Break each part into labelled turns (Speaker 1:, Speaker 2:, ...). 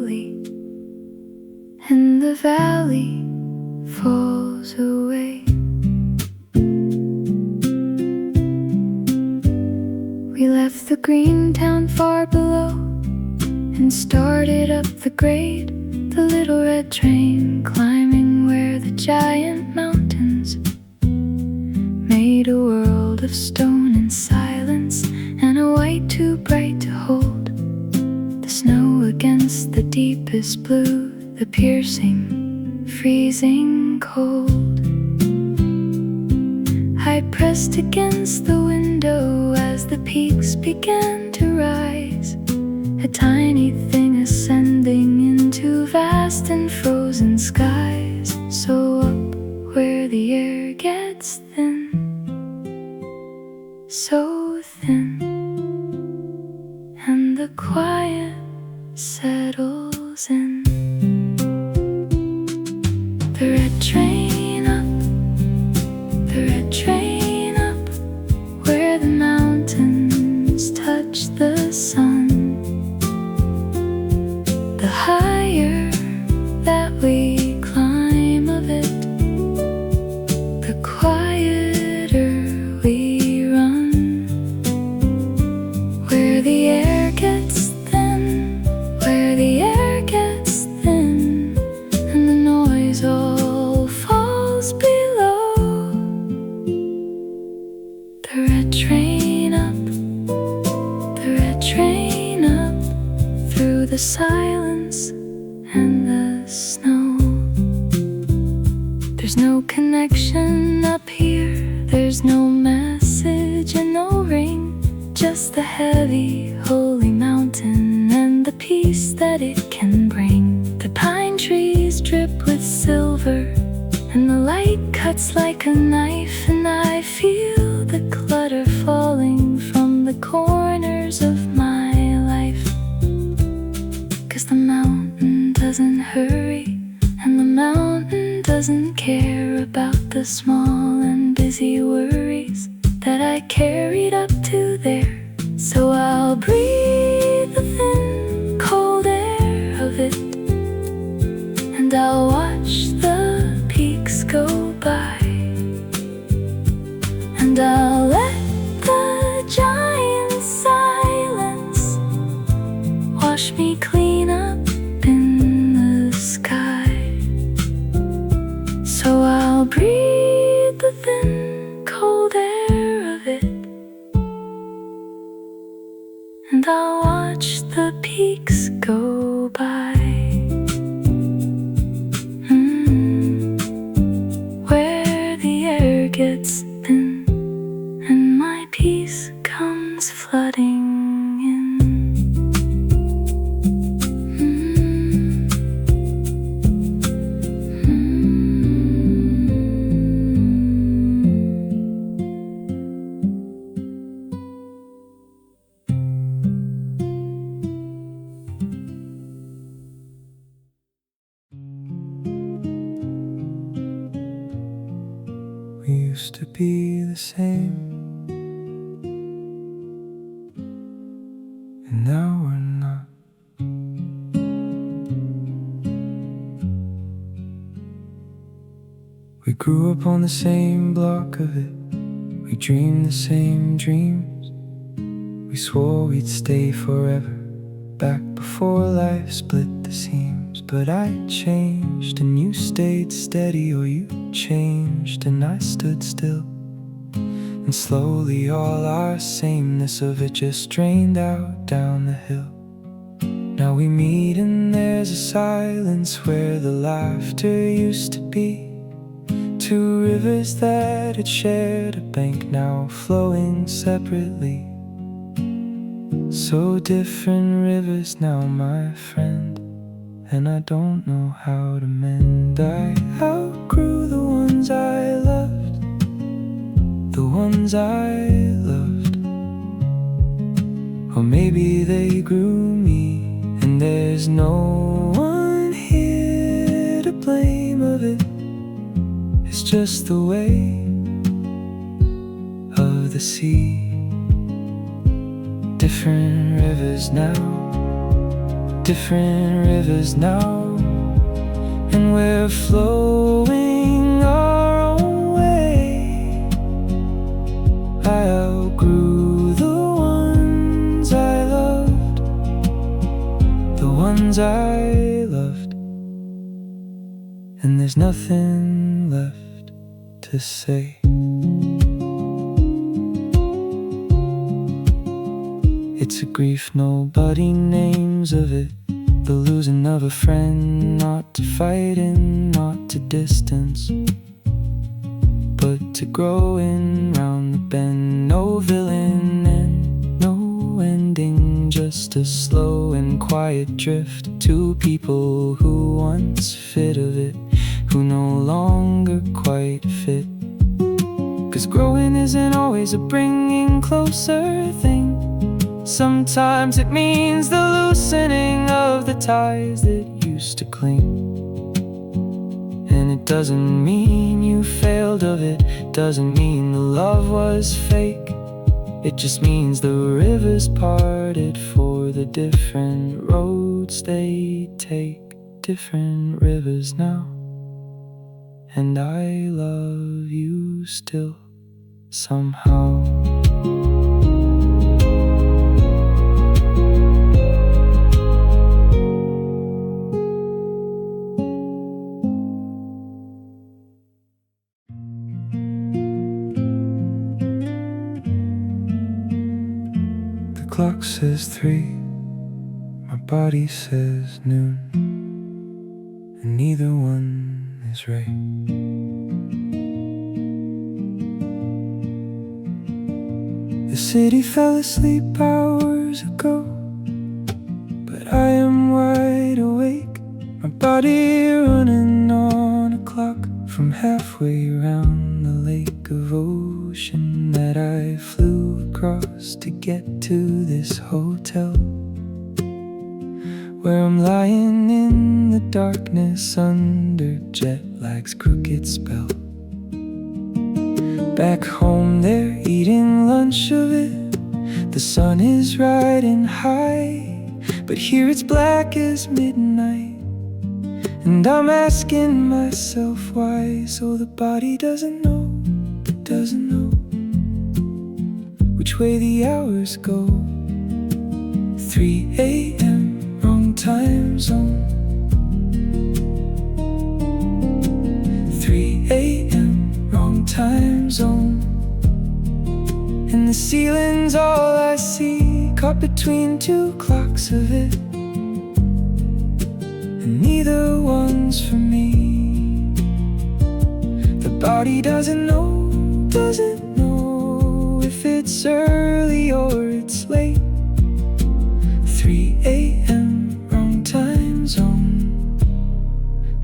Speaker 1: slowly, and the valley falls away. We left the green town far below and started up the grade, the little red train climbing where the giant mountains made a world of stone and silence, and a white too bright to hold, the snow against the deepest blue, the piercing, freezing cold. I pressed against the window as the peaks began to rise, a tiny thing ascending into vast and frozen skies, so up where the air gets thin, so thin, and the quiet settles in. The red train up, the red train up, where the mountains touch the sun. The higher that we climb of it, the quieter we run. Where the air gets thin, where the air gets thin, and the noise all falls below. The red train up, the red train up, through the silence and the snow. There's no connection up here, there's no message and no ring, just the heavy, holy mountain and the peace that it can bring. The pine trees drip with silver, and the light cuts like a knife, and I feel the clutter falling from the corners of my life. 'Cause the mountain doesn't hurry, and the mountain doesn't care about the small and busy worries that I carried up to there. So I'll breathe the thin, cold air of it, and I'll watch the peaks go by, and I'll let the giant silence wash me clean up in the sky. So I'll breathe the thin, cold air of it, and I'll watch the peaks go by. Where the air gets thin and my peace comes flooding in.
Speaker 2: We used to be the same, and now we're not. We grew up on the same block of it, we dreamed the same dreams, we swore we'd stay forever, back before life split the seams. But I changed and you stayed steady, or you changed and I stood still, and slowly all our sameness of it just drained out down the hill. Now we meet and there's a silence where the laughter used to be. Two rivers that had shared a bank now flowing separately. So different rivers now, my friend, and I don't know how to mend. I outgrew the ones I loved, the ones I loved. Or maybe they grew me, and there's no one here to blame of it. It's just the way of the sea. Different rivers now, different rivers now, and we're flowing our own way. I outgrew the ones I loved, the ones I loved, and there's nothing left to say. It's a grief nobody names of it, the losing of a friend, not to fighting, not to distance, but to growing round the bend. No villain and no ending, just a slow and quiet drift. Two people who once fit of it, who no longer quite fit. 'Cause growing isn't always a bringing closer thing. Sometimes it means the loosening of the ties that used to cling. And it doesn't mean you failed of it, doesn't mean the love was fake. It just means the rivers parted for the different roads they take. Different rivers now, and I love you still somehow. The clock says 3, my body says noon, and neither one is right. The city fell asleep hours ago, but I am wide awake. My body running on a clock from halfway around the lake of ocean that I flew across to get to this hotel, where I'm lying in the darkness under jet lag's crooked spell. Back home they're eating lunch of it, the sun is riding high, but here it's black as midnight, and I'm asking myself why. So the body doesn't know which way the hours go. 3 a.m. wrong time zone. 3 a.m. wrong time zone. And the ceiling's all I see, caught between two clocks of it, and neither one's for me. The body doesn't know if it's early or it's late. 3 a.m. wrong time zone,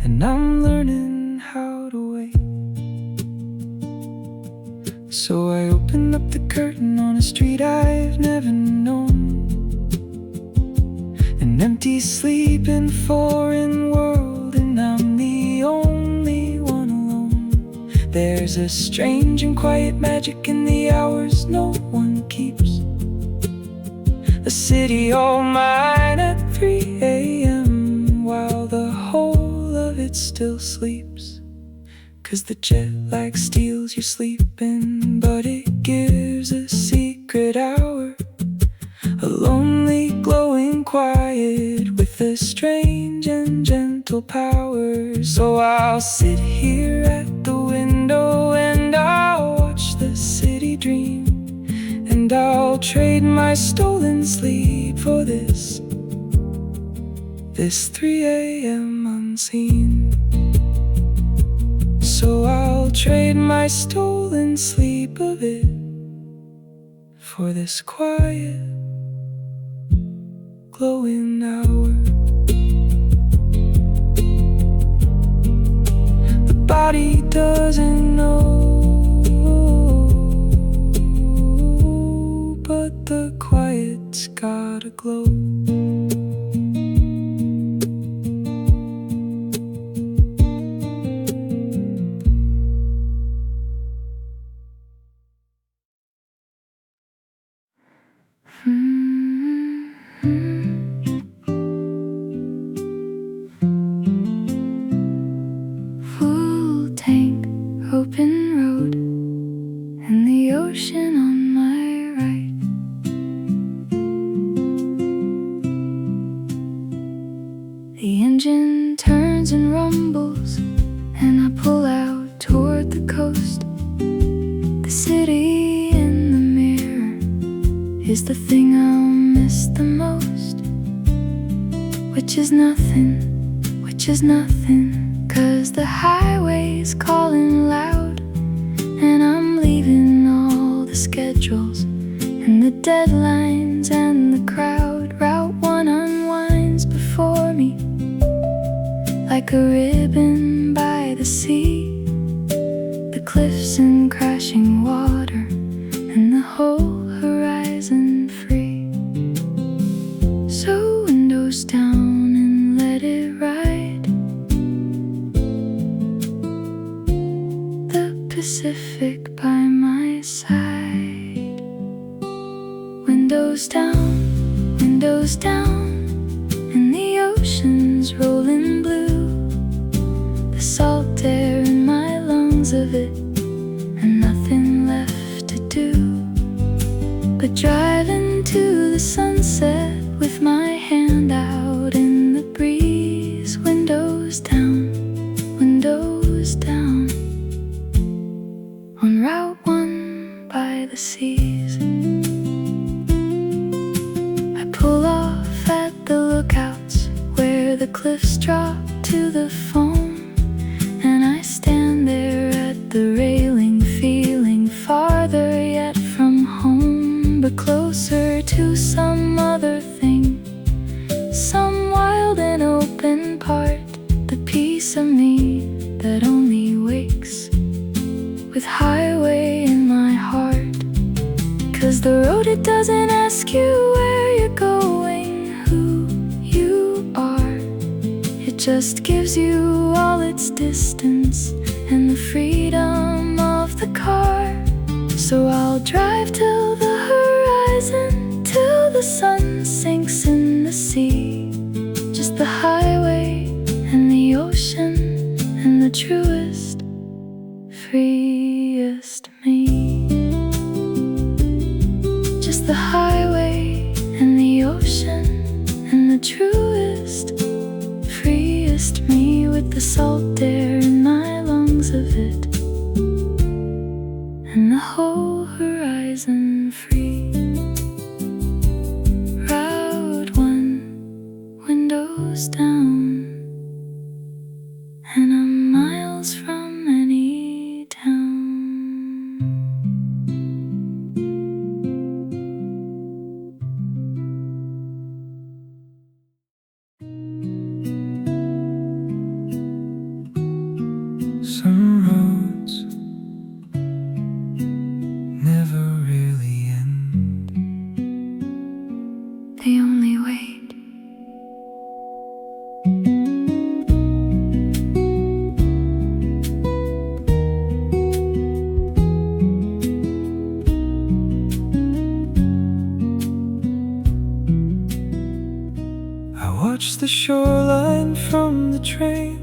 Speaker 2: and I'm learning how to wait. So I open up the curtain on a street I've never known, an empty sleeping foreign world, and I'm the only one alone. There's a strange and quiet magic in the hours no one keeps, a city all mine at 3 a.m. while the whole of it still sleeps. 'Cause the jet lag steals your sleeping, but it gives a secret hour, a lonely glowing quiet with a strange and gentle power. So I'll sit here at the window and I'll watch the city dream, and I'll trade my stolen sleep for this 3 a.m. unseen. So I'll trade my stolen sleep of it for this quiet, glowing hour. The body doesn't know, but the quiet's got a glow.
Speaker 1: The engine turns and rumbles, and I pull out toward the coast. The city in the mirror is the thing I'll miss the most. Which is nothing, 'cause the highway's calling loud, and I'm leaving all the schedules and the deadlines and the crowd. Route 1 unwinds before me like a ribbon by the sea. The cliffs and crashing water and the whole horizon free. So windows down and let it ride. The Pacific by my side. Windows down, and the ocean's rolling blue. The salt air in my lungs of it, and nothing left to do but driving to the sunset with my hand out in the breeze. Windows down on Route 1 by the seas. I pull off at the lookouts where the cliffs drop to the foam, and I stand there at the railing, feeling farther yet from home, but closer to some other thing, some wild and open part, the piece of me that only wakes with highway in my heart. 'Cause the road, it doesn't ask you where you're going, who you are. It just gives you all its distance and the freedom of the car. So I'll drive till the horizon, till the sun sinks in the sea. Just the highway and the ocean and the truest, freest me. Just the highway and the ocean and the truest, freest me, with the salt air in my lungs of it and the whole horizon free. Route 1, windows down, and I'm miles from any town.
Speaker 2: Some roads never really end.
Speaker 1: They only wait.
Speaker 2: I watch the shoreline from the train.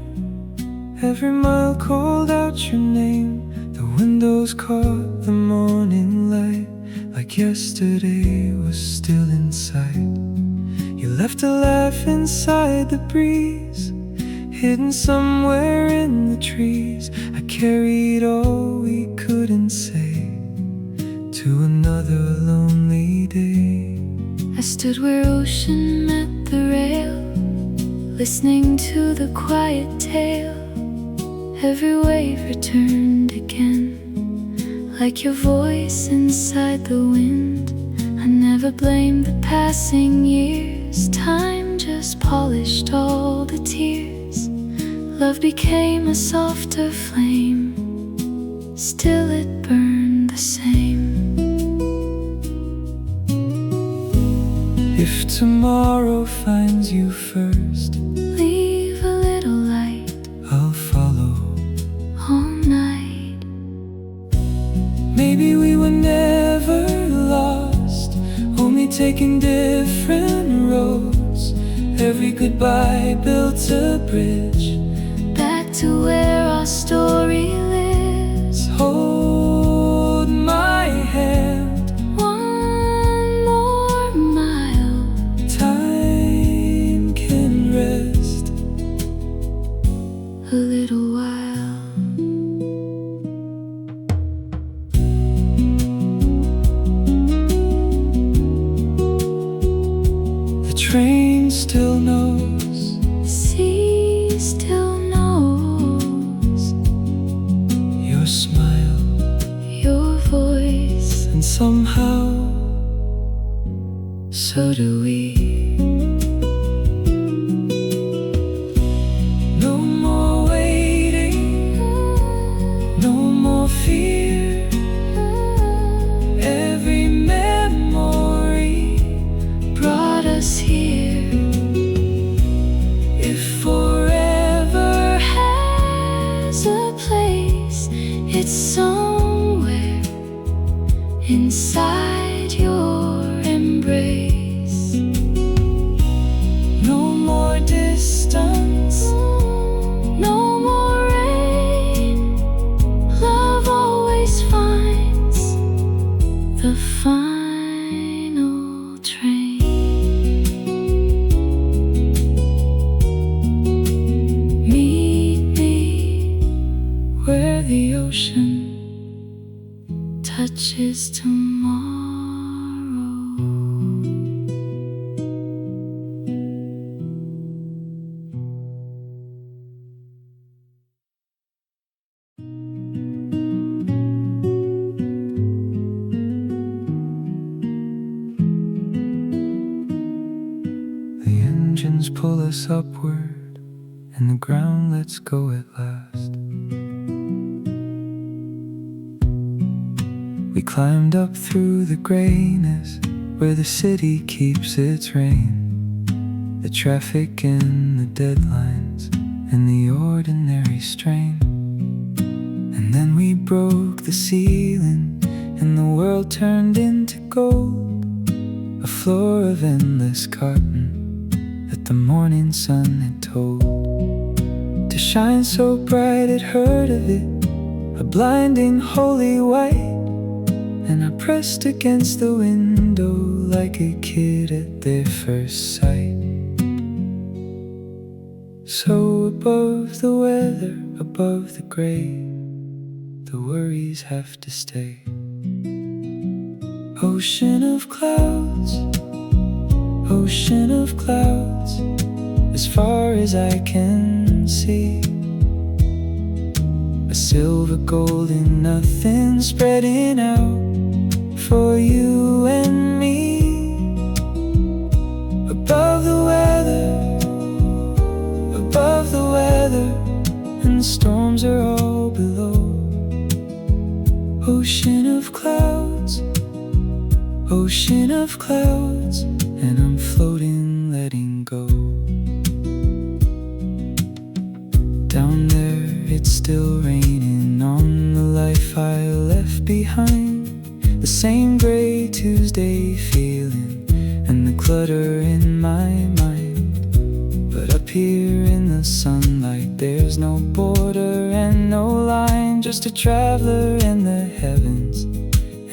Speaker 2: Every mile called out your name. The windows caught the morning light, like yesterday was still in sight. You left a laugh inside the breeze, hidden somewhere in the trees. I carried all we couldn't say to another lonely day.
Speaker 1: I stood where ocean met the rail, listening to the quiet tale. Every wave returned again, like your voice inside the wind. I never blamed the passing years, time just polished all the tears. Love became a softer flame, still it burned the same.
Speaker 2: If tomorrow finds you first,
Speaker 1: leave a little light,
Speaker 2: I'll follow
Speaker 1: all night.
Speaker 2: Maybe we were never lost, only taking different roads. Every goodbye built a bridge
Speaker 1: back to where our story lives.
Speaker 2: Hold my hand,
Speaker 1: one more mile,
Speaker 2: time can rest. somehow. So do we. No more waiting, no more fear. Every memory brought us here. If forever has a place, it's somewhere inside your embrace. No more distance, no more rain. Love always finds the final train. Meet me where the ocean touches tomorrow. The engines pull us upward, and the ground lets go at last. We climbed up through the grayness, where the city keeps its reign. The traffic and the deadlines, and the ordinary strain. And then we broke the ceiling, and the world turned into gold. A floor of endless cotton that the morning sun had told to shine so bright it hurt of it, a blinding holy white. And I pressed against the window like a kid at their first sight. So above the weather, above the gray, the worries have to stay. Ocean of clouds, ocean of clouds, as far as I can see. A silver golden nothing spreading out for you and me. Above the weather, and storms are all below. Ocean of clouds, ocean of clouds, and I'm floating, letting go. Down there it's still raining on the life I left behind. The same gray Tuesday feeling and the clutter in my mind. But up here in the sunlight there's no border and no line, just a traveler in the heavens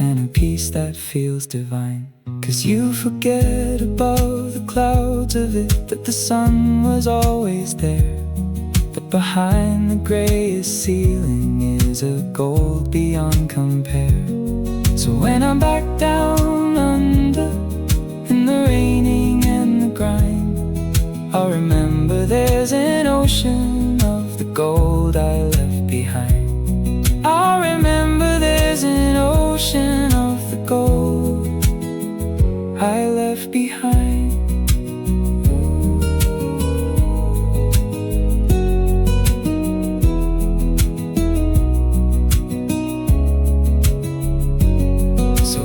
Speaker 2: and a peace that feels divine. 'Cause you forget above the clouds of it that the sun was always there, but behind the grayest ceiling is a gold beyond compare. So when I'm back down under, in the raining and the grind, I'll remember there's an ocean of the gold I left behind. I'll remember there's an ocean of the gold I left behind.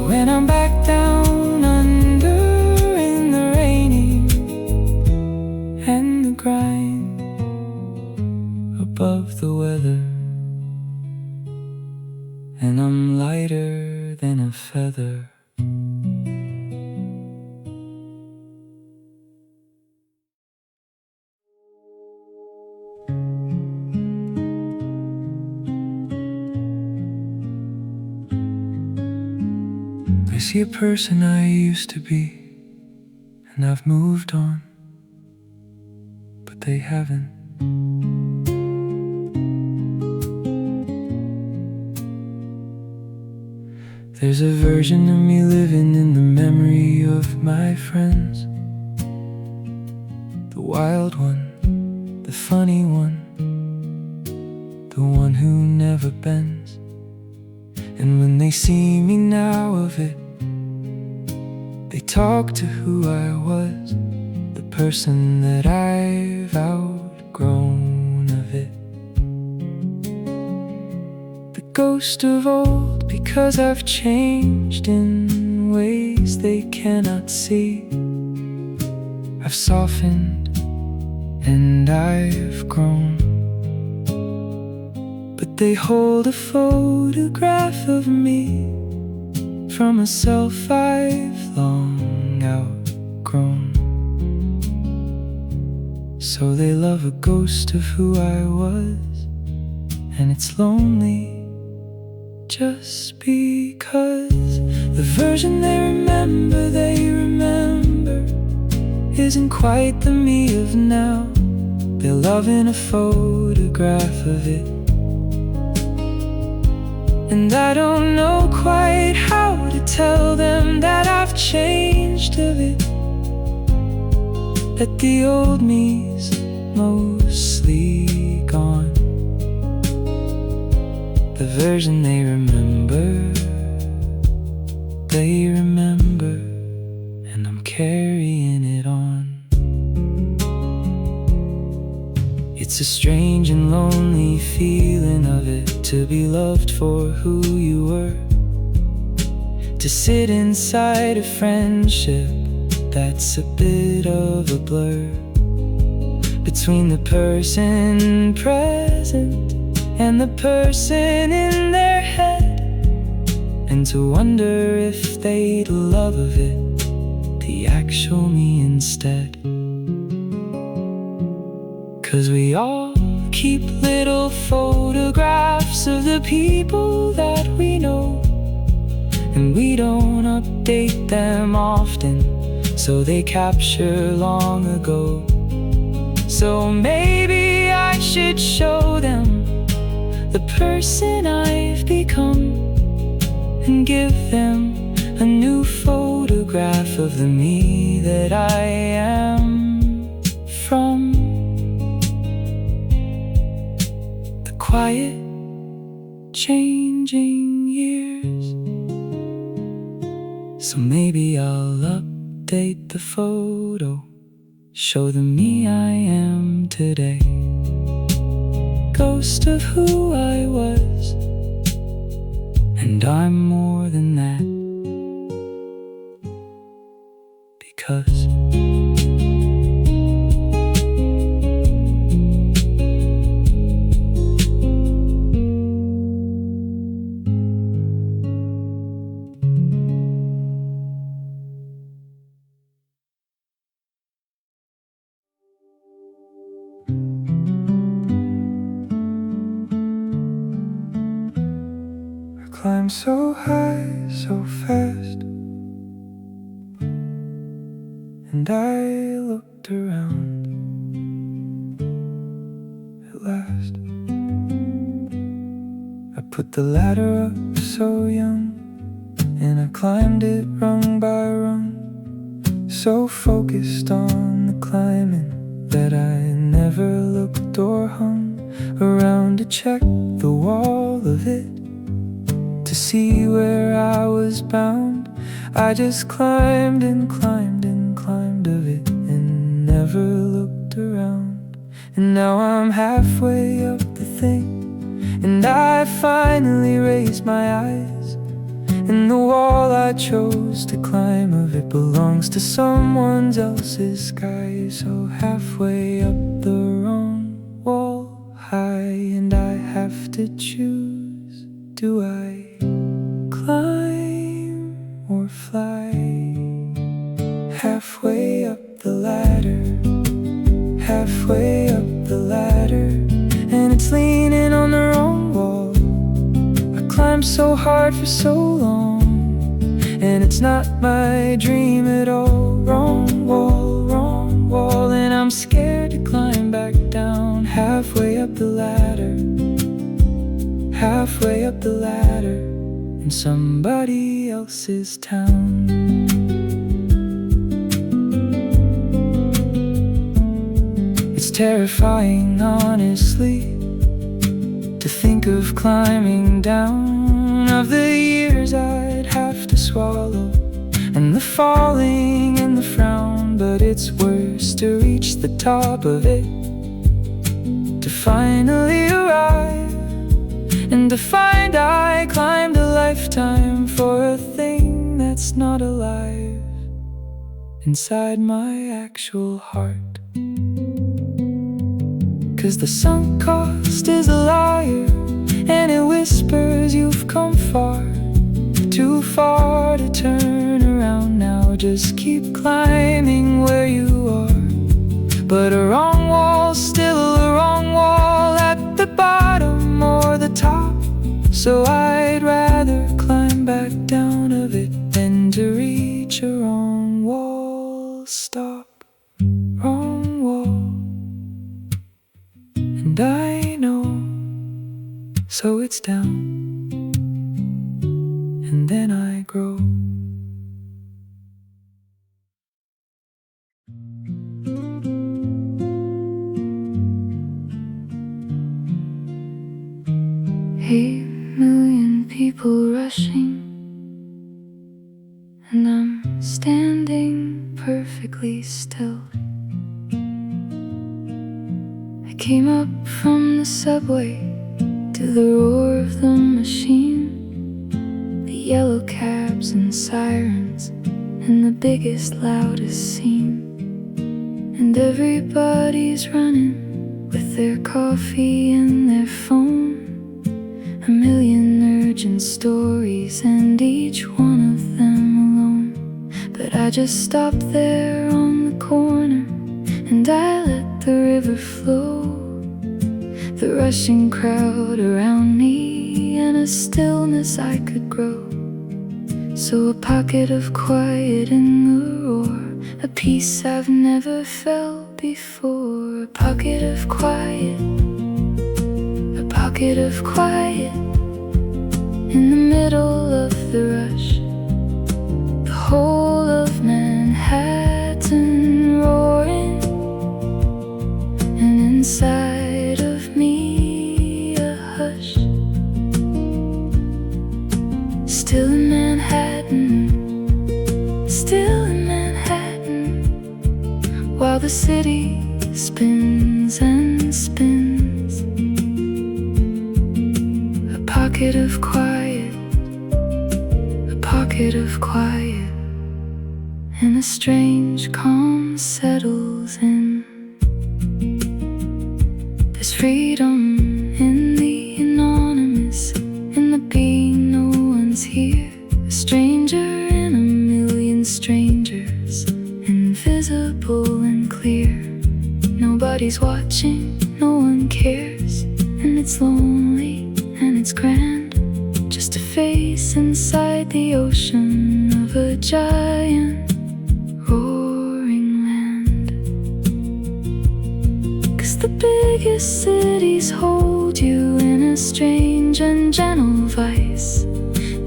Speaker 2: When I'm back down under in the raining and the grind, above the weather, and I'm lighter than a feather. I see a person I used to be, and I've moved on, but they haven't. There's a version of me living in the memory of my friends. The wild one, the funny one, the one who never bends. And when they see me now of it, talk to who I was, the person that I've outgrown of it. The ghost of old, because I've changed in ways they cannot see. I've softened and I've grown, but they hold a photograph of me from a self I've long outgrown. So they love a ghost of who I was, and it's lonely just because the version they remember isn't quite the me of now. They're loving a photograph of it, and I don't know quite how to tell them that I've changed a bit, that the old me's mostly gone. The version they remember, and I'm carrying it on. It's a strange and lonely feeling of it, to be loved for who you were, to sit inside a friendship that's a bit of a blur, between the person present and the person in their head, and to wonder if they'd love of it, the actual me instead. 'Cause we all keep little photographs of the people that we know, and we don't update them often, so they capture long ago. So maybe I should show them the person I've become, and give them a new photograph of the me that I am from the quiet, changing years. So maybe I'll update the photo, show the me I am today, ghost of who I was, and I'm more than that, because climb so high, so fast, and I looked around at last. I put the ladder up so young, and I climbed it rung by rung, so focused on the climbing that I never looked or hung around to check the wall of it, to see where I was bound. I just climbed and climbed and climbed of it, and never looked around. And now I'm halfway up the thing, and I finally raised my eyes, and the wall I chose to climb of it belongs to someone else's sky. So halfway up the wrong wall high, and I have to choose, do I climb or fly? Halfway up the ladder, halfway up the ladder, and it's leaning on the wrong wall. I climbed so hard for so long, and it's not my dream at all. Wrong wall, and I'm scared to climb back down. Halfway up the ladder, halfway up the ladder, in somebody else's town. It's terrifying, honestly, to think of climbing down, of the years I'd have to swallow, and the falling and the frown, but it's worse to reach the top of it, to finally arrive, and to find I climbed a lifetime for a thing that's not alive inside my actual heart. 'Cause the sunk cost is a liar, and it whispers you've come far, too far to turn around now. Just keep climbing where you are. But a wrong wall's still a wrong wall, at the bottom or the top. So I'd rather climb back down of it than to reach a wrong wall. Stop, wrong wall. And I know, so it's down, and then I grow.
Speaker 1: Eight million people rushing, and I'm standing perfectly still. I came up from the subway to the roar of the machine, the yellow cabs and sirens, and the biggest, loudest scene. And everybody's running with their coffee and their phone, a million urgent stories, and each one of them alone. But I just stopped there on the corner, and I let the river flow, the rushing crowd around me, and a stillness I could grow. So a pocket of quiet in the roar, a peace I've never felt before. A pocket of quiet, a pocket of quiet, in the middle of the rush. The whole of Manhattan roaring, and inside of me a hush. Still in Manhattan, still in Manhattan, while the city spins and spins. A pocket of quiet, a pocket of quiet, and a strange calm settles in. There's freedom in the anonymous, in the being no one's here. A stranger in a million strangers, invisible and clear. Nobody's watching, no one cares, and it's lonely and it's grand, just a face inside the ocean of a giant roaring land. 'Cause the biggest cities hold you in a strange and gentle vice.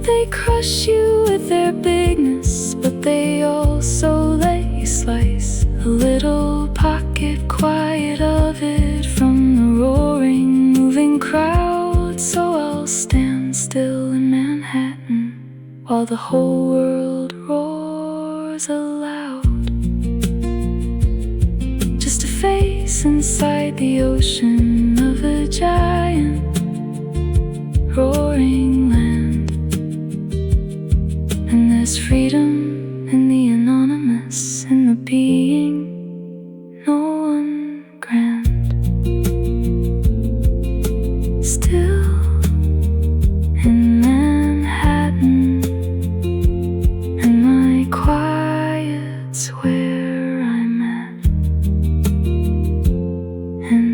Speaker 1: They crush you with their bigness, but they also let you slice a little pocket quiet of it from the roaring, moving crowd. So I'll stand still in Manhattan while the whole world roars aloud. Just a face inside the ocean of a giant roaring land. And there's freedom in the anonymous, in the being no one grand. Still in Manhattan, and my quiet's where I'm at. And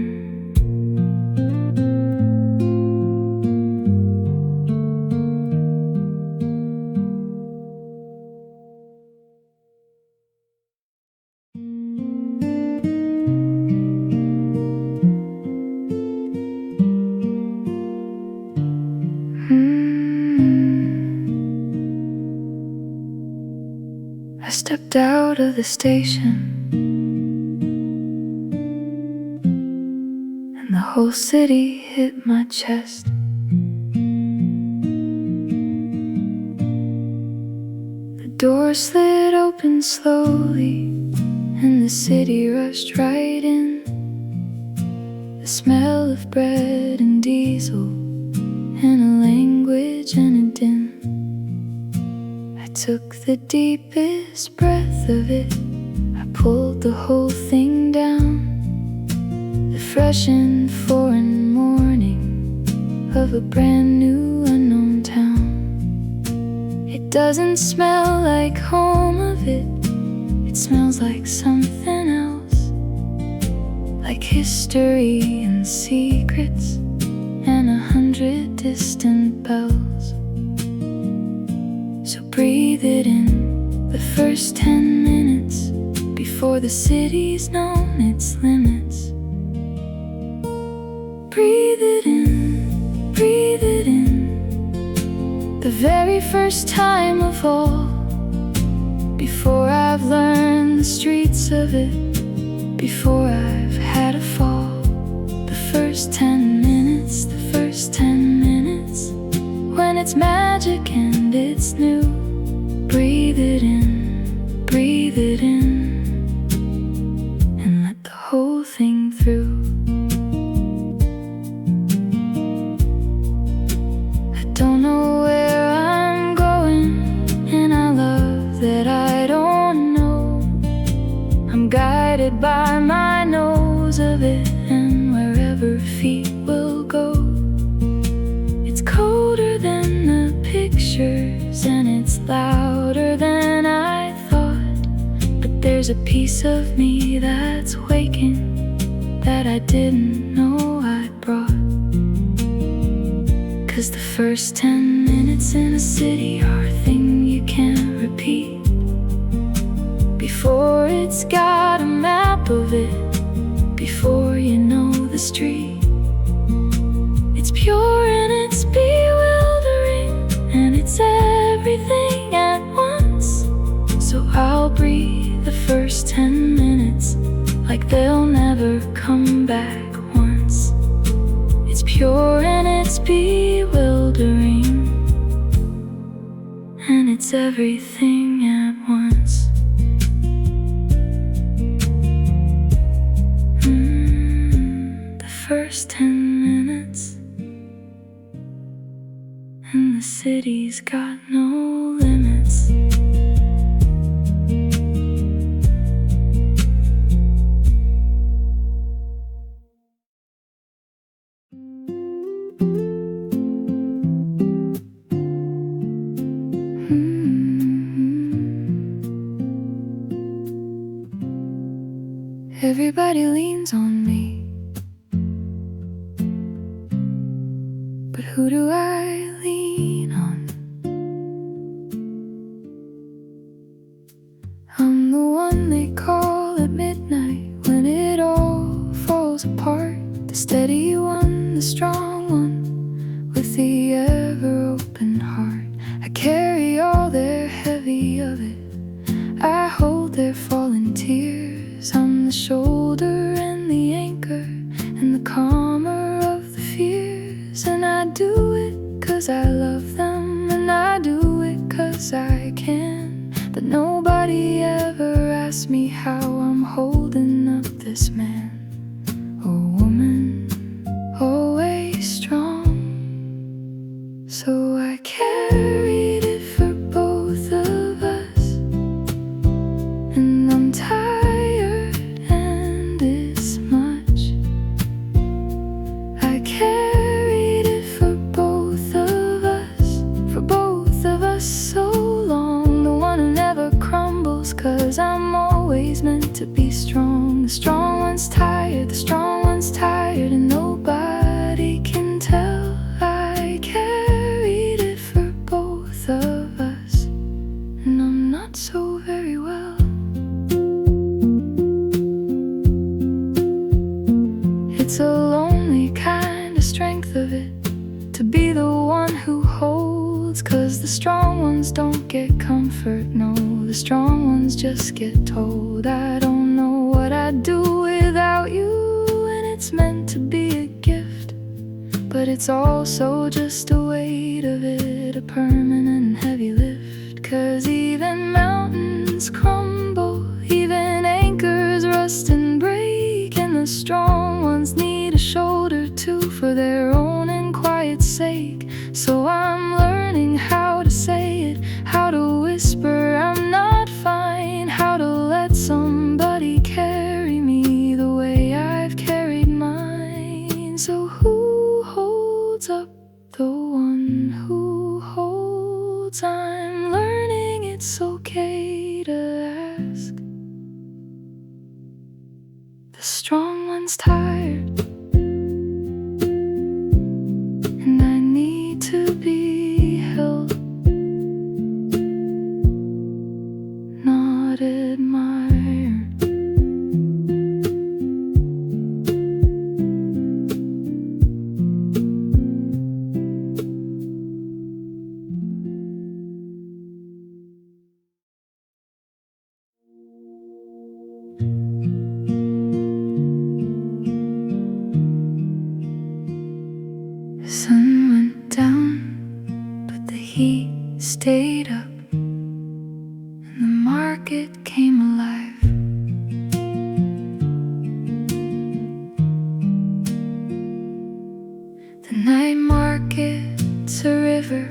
Speaker 1: I stepped out of the station, and the whole city hit my chest. The door slid open slowly, and the city rushed right in. The smell of bread and diesel, and a language and a din. I took the deepest breath of it, I pulled the whole thing down. The fresh and foreign morning of a brand new unknown town. It doesn't smell like home of it, it smells like something else, like history and secrets and 100 distant bells. So breathe it in, the first 10 minutes before the city's known its limits. Breathe it in, breathe it in, the very first time of all, before I've learned the streets of it, before I've had a fall. The first 10 minutes, the first 10 minutes, when it's magic and it's new. Breathe it in, breathe it in, and let the whole thing through. I don't know where I'm going, and I love that I don't know. I'm guided by my nose of it, and wherever feet will go. It's colder than the pictures, and it's louder than I thought. But there's a piece of me that's waking that I didn't know I'd brought. 'Cause the first 10 minutes in a city are a thing you can't repeat. Before it's got a map of it, before you know the street. It's pure and it's bewildering, and it's everything at once. So I'll breathe the first 10 minutes like they'll never come back once. It's pure and it's bewildering, and it's everything at once. The first 10 minutes, and the city's got no limits. Everybody leans on me, but who do I lean on? I'm the one they call at midnight when it all falls apart. The steady one, the strong one, with the ever-open heart. I carry all their heavy of it, I hold their fallen tears. I'm the shoulder and the anchor, and the calmer of the fears. And I do it 'cause I love them, and I do it 'cause I can. But nobody ever asked me how I'm holding up this man or woman, always strong. So I carried it for both of us, and I'm tired and it's much. I carried it for both of us so long. The one who never crumbles, 'cause I'm always meant to be strong. The strong one's tired, the strong one's tired, and nobody can tell. I carried it for both of us, and I'm not so very well. It's a lonely kind of strength of it, to be the one who holds. 'Cause the strong ones don't get comfort, no, the strong ones just get told. I don't know what I'd do without you, and it's meant to be a gift. But it's also just a weight of it, a permanent heavy lift. 'Cause even mountains crumble, even anchors rust and break, and the strong ones need a shoulder too for their own and quiet sake. So I'm learning how to say it, how to whisper I'm not fine, how to let somebody carry me the way I've carried mine. So who holds up the one who holds? I'm learning it's okay to ask. The strong one's tired, and I need to be held, not admired. The sun went down, but the heat stayed up, and the market came alive. The night market's a river,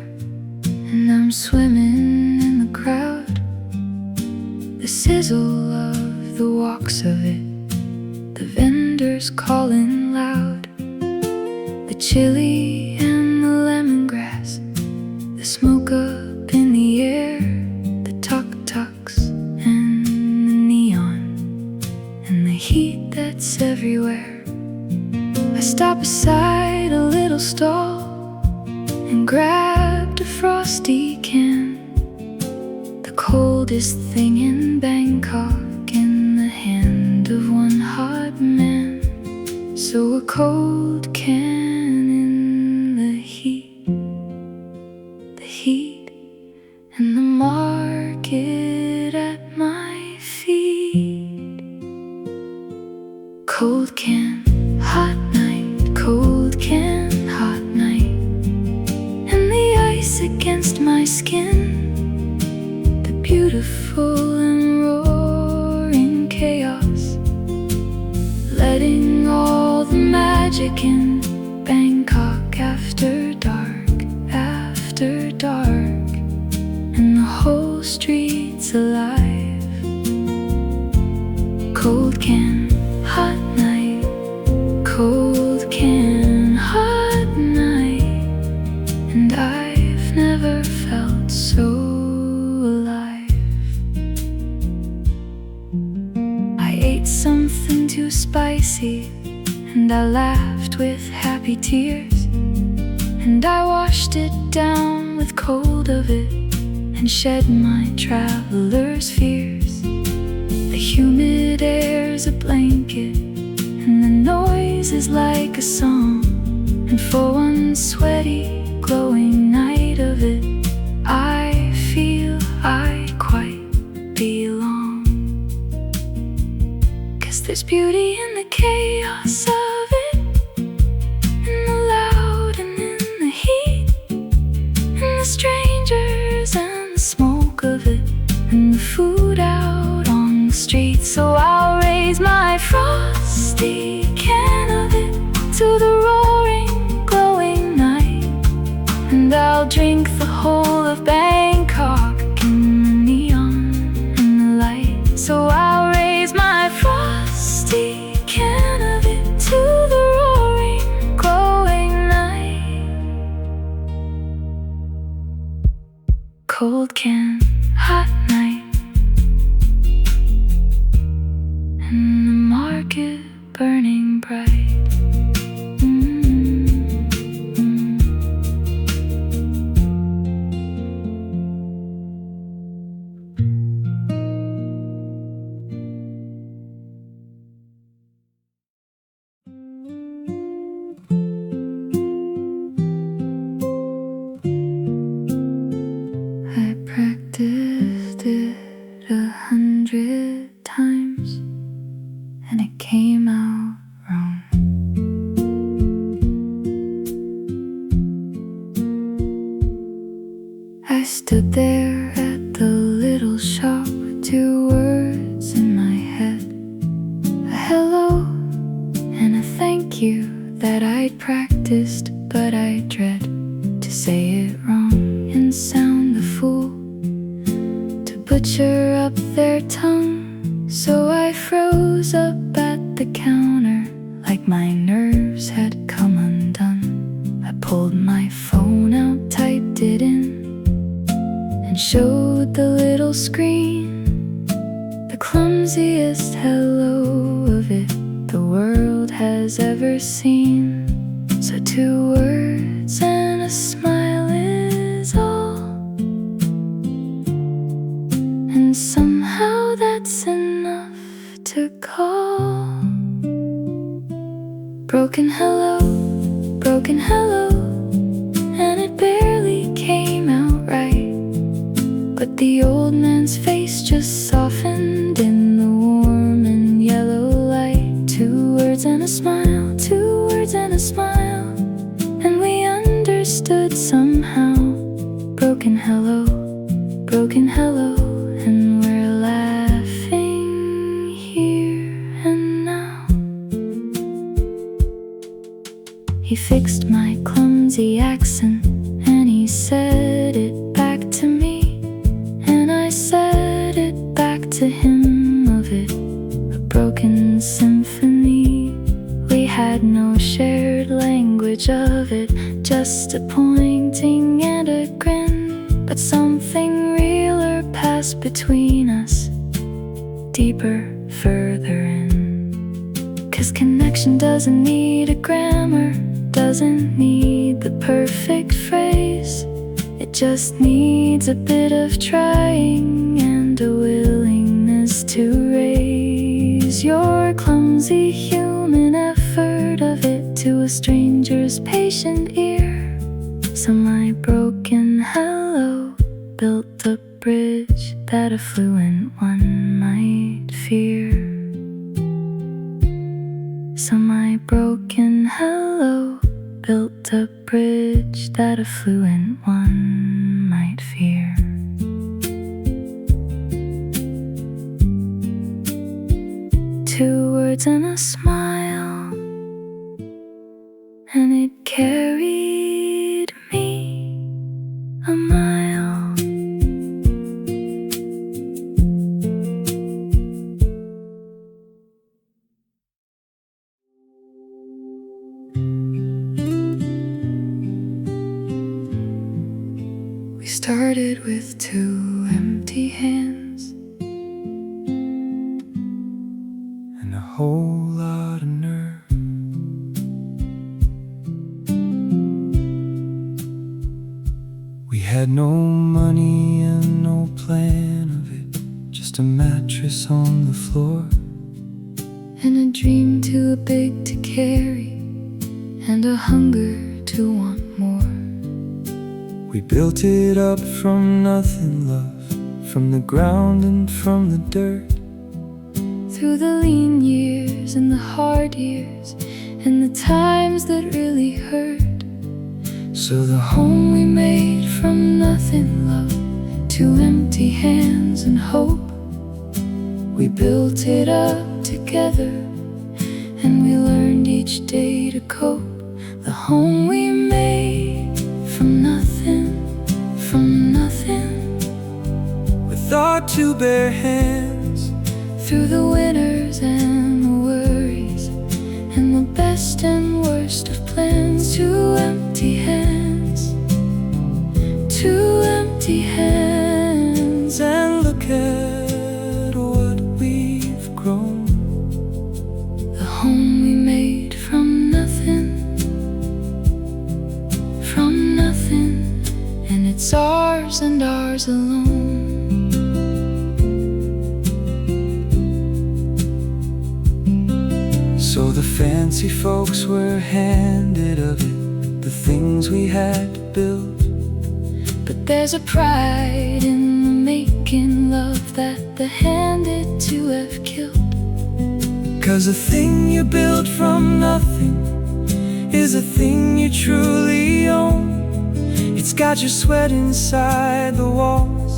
Speaker 1: and I'm swimming in the crowd. The sizzle of the walks of it, the vendors calling loud. The chili and the lemongrass, the smoke up in the air, the tuk-tuks and the neon, and the heat that's everywhere. I stop beside a little stall and grabbed a frosty can, the coldest thing in Bangkok in the hand of one hot man. So a cold can in the heat, and the market at my feet. Cold can, hot night, cold can, hot night, and the ice against my skin, the beautiful and roaring chaos, letting all the magic in Bangkok after dark, and the whole street's alive. Cold can, hot night, cold can, hot night, and I've never felt so alive. I ate something too spicy, and I laughed with happy tears, and I washed it down with cold of it, and shed my traveler's fears. The humid air's a blanket, and the noise is like a song, and for one sweaty, glowing night of it, I feel I quite belong. 'Cause there's beauty in the chaos of it, in the loud and in the heat, in the strangers and the smoke of it, and the food out on the street. So I'll raise my frosty can of it to the roaring, glowing night, and I'll drink the whole of Bangkok in the neon and the light. So I'll raise my frosty can of it to the roaring, glowing night. Cold can, hot night, and the market burning bright. I practiced it 100 times, and it came out wrong. I stood there at the little shop with 2 I'd practiced, but I dread to say it wrong and sound the fool, to butcher up their tongue. So I froze up at the counter like my nerves had come undone. I pulled my phone out, typed it in, and showed the little screen, the clumsiest hello of it the world has ever seen. So 2 words and a smile is all, and somehow that's enough to call. Broken hello, and it barely came out right, but the old man's face just softened in the warm and yellow light. 2 words and a smile, 2 words and a smile, and we understood somehow. Broken hello, and we're laughing here and now. He fixed my clumsy accent and he said it back to me, and I said it back to him, of it, a broken symphony. We had no shared language of it, just a pointing and a grin, but something realer passed between us, deeper, further in. 'Cause connection doesn't need a grammar, doesn't need the perfect phrase. It just needs a bit of trying and a willingness to raise your clumsy human effort of it to a stranger's patient ear. So my broken hello built a bridge that a fluent one might fear. So my broken hello built a bridge that a fluent one might fear. Two words and a smile, and it carried me a mile. We started with 2 empty hands
Speaker 2: and a whole lot of nerve. We had no money and no plan of it, just a mattress on the floor,
Speaker 1: and a dream too big to carry, and a hunger to want more.
Speaker 2: we built it up from nothing, love, from the ground and from the dirt.
Speaker 1: Through the lean years and the hard years and the times that really hurt.
Speaker 2: So the
Speaker 1: Home we made from nothing, love, 2 empty hands and hope. We built it up together, and we learned each day to cope. The home we made from nothing,
Speaker 2: with our 2 bare hands,
Speaker 1: through the winners and the worries, and the best and worst of plans. 2 empty hands, 2 empty hands,
Speaker 2: and look at what we've grown.
Speaker 1: the home we made from nothing, and it's ours and ours alone.
Speaker 2: So the fancy folks were handed of it, the things we had to build.
Speaker 1: But there's a pride in the making, love, that the handed to have killed.
Speaker 2: 'Cause a thing you build from nothing is a thing you truly own. It's got your sweat inside the walls,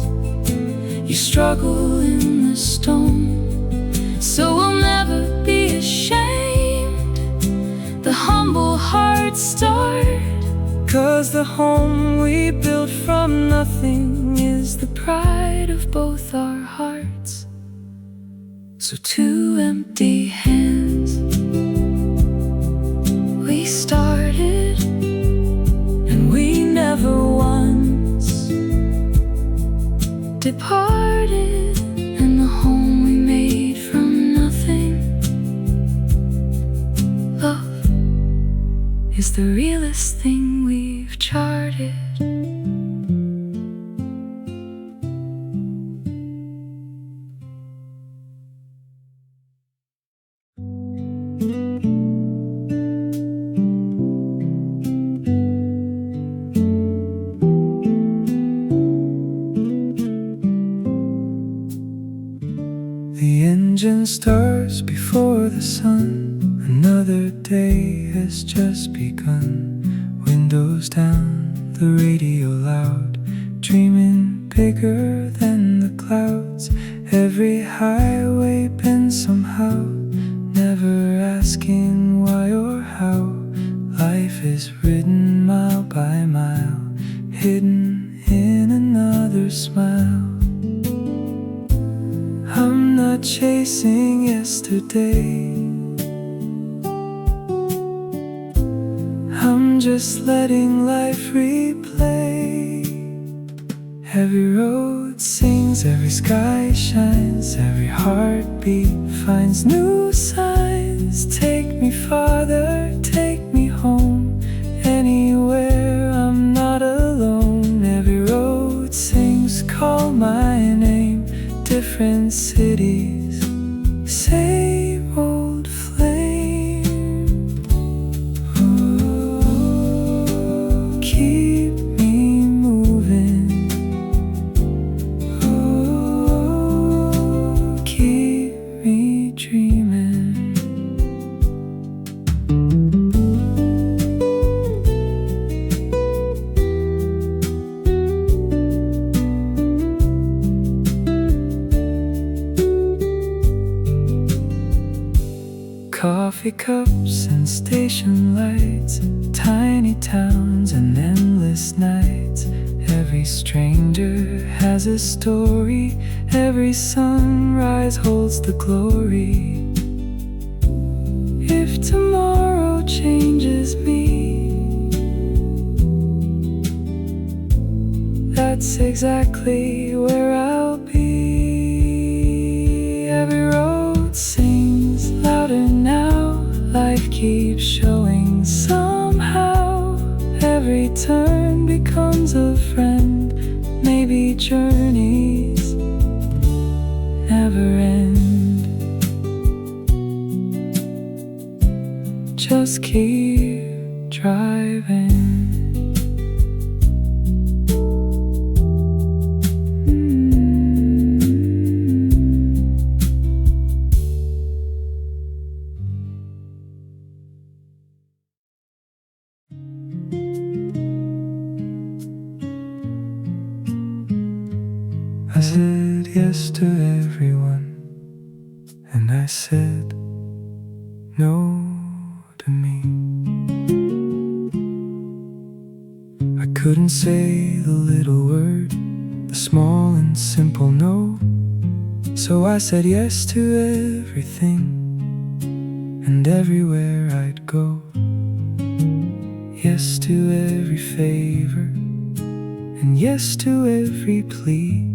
Speaker 1: You struggle in the stone, so we'll never be ashamed. The the humble hearts start.
Speaker 2: 'Cause the home we built from nothing
Speaker 1: Is the pride of both our hearts. So two empty hands we started, and we never once departed. And the home we made from nothing, love is the realest thing we've charted.
Speaker 2: The engine starts before the sun. Another day has just begun. Windows down, the radio loud, dreaming bigger than the clouds. Every highway bends somehow, never asking why or how. Life is written mile by mile, hidden in another smile. I'm not chasing yesterday, I'm just letting life replay. Every road sings, every sky shines, every heartbeat finds new signs. Take me farther, take me home, anywhere I'm not alone. Every road sings, call my name, different cities, same old flame. Ooh, keep me moving. Ooh, keep me dreaming. Coffee cups and station lights, tiny towns and endless nights. Every stranger has a story, every sunrise holds the glory. If tomorrow changes me, that's exactly where I'll be. Every road sings louder now, life keeps showing somehow. Every turn becomes a friend, maybe journeys never end. Just keep driving. I said yes to everyone, and I said no to me. I couldn't say the little word, the small and simple no. So I said yes to everything, and everywhere I'd go. Yes to every favor, and yes to every plea.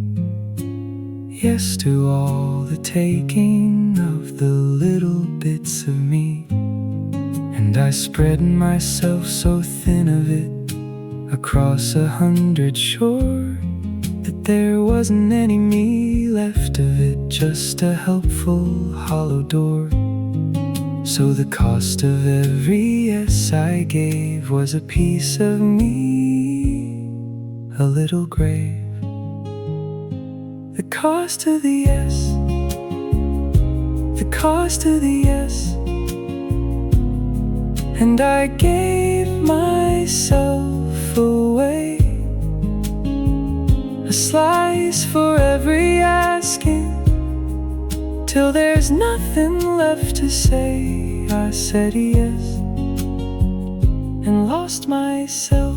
Speaker 2: Yes to all the taking of the little bits of me. And I spread myself so thin of it across 100 shores that there wasn't any me left of it, just a helpful hollow door. So the cost of every yes I gave was a piece of me, a little grave. The cost of the yes, the cost of the yes. And I gave myself away, a slice for every asking, till there's nothing left to say. I said yes and lost myself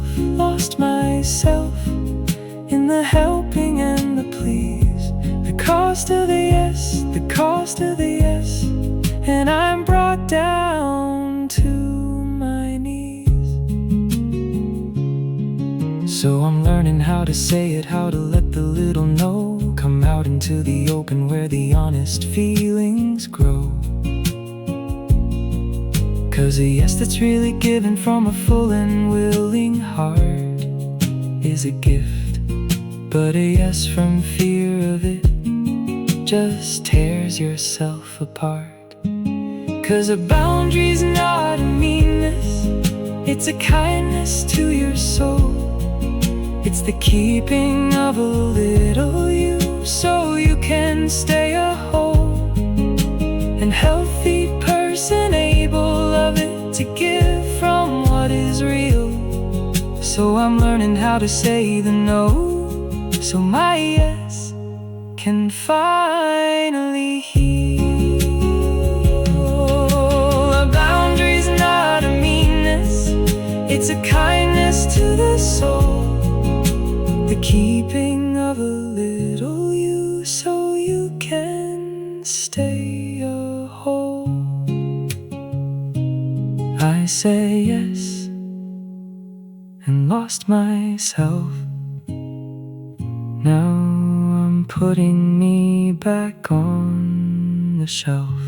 Speaker 2: in the helping and the please. The cost of the yes, the cost of the yes, and I'm brought down to my knees. So I'm learning how to say it, how to let the little no come out into the open where the honest feelings grow. 'Cause a yes that's really given from a full and willing heart is a gift, but a yes from fear of it just tears yourself apart. 'Cause a boundary's not a meanness, it's a kindness to your soul. It's the keeping of a little you so you can stay a whole and healthy person, able of it to give from what is real. So I'm learning how to say the no, so my yes can finally heal. A boundary's not a meanness, it's a kindness to the soul. The keeping of a little you so you can stay a whole. I say yes and lost myself. Now I'm putting me back on the shelf.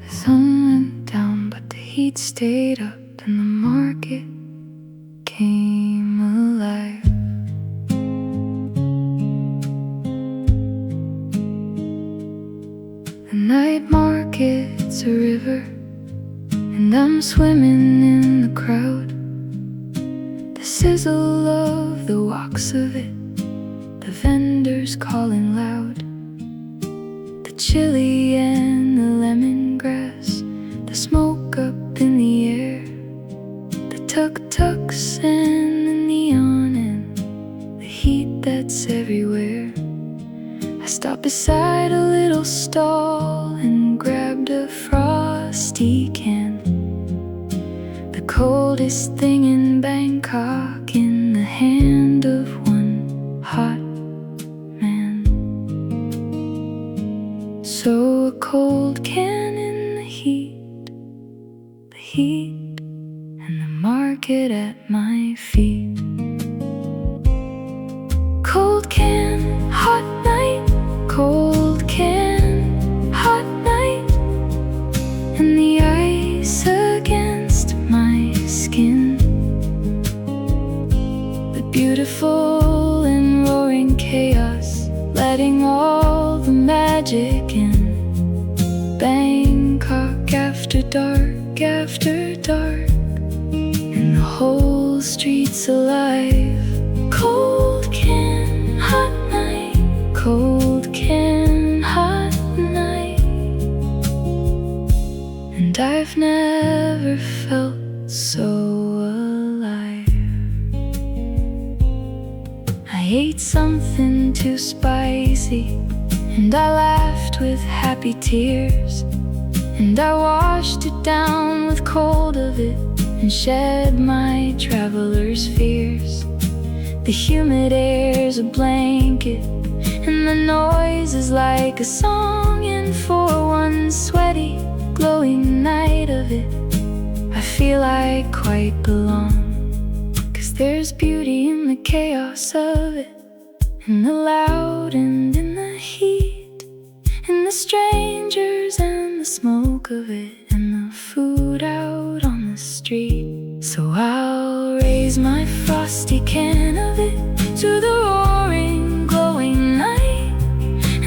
Speaker 1: The sun went down, but the heat stayed up, and the market came alive. The night market's a river, and I'm swimming in the crowd. The sizzle of the walks of it, the vendors calling loud. The chili and the lemongrass, the smoke up in the air, the tuk-tuks and the neon and the heat that's everywhere. I stopped beside a little stall and grabbed a frosty can. The coldest thing in Bangkok in the hand of one hot man. So a cold can in the heat, and the market at my feet. Cold can, hot night, cold can, hot night, and the ice against my skin. But beautiful and roaring chaos, letting all the magic in. Bangkok after dark, and the whole street's alive. Cold can, hot night, cold can, hot night, and I've never felt so alive. I ate something too spicy, and I laughed with happy tears, and I washed it down with cold of it and shed my traveler's fears. The humid air's a blanket, and the noise is like a song, and for one sweaty, glowing night of it, I feel I quite belong. 'Cause there's beauty in the chaos of it, in the loud and in the heat, in the strangers and the smoke of it, and the food out on the street. So I'll raise my frosty can of it to the roaring, glowing night,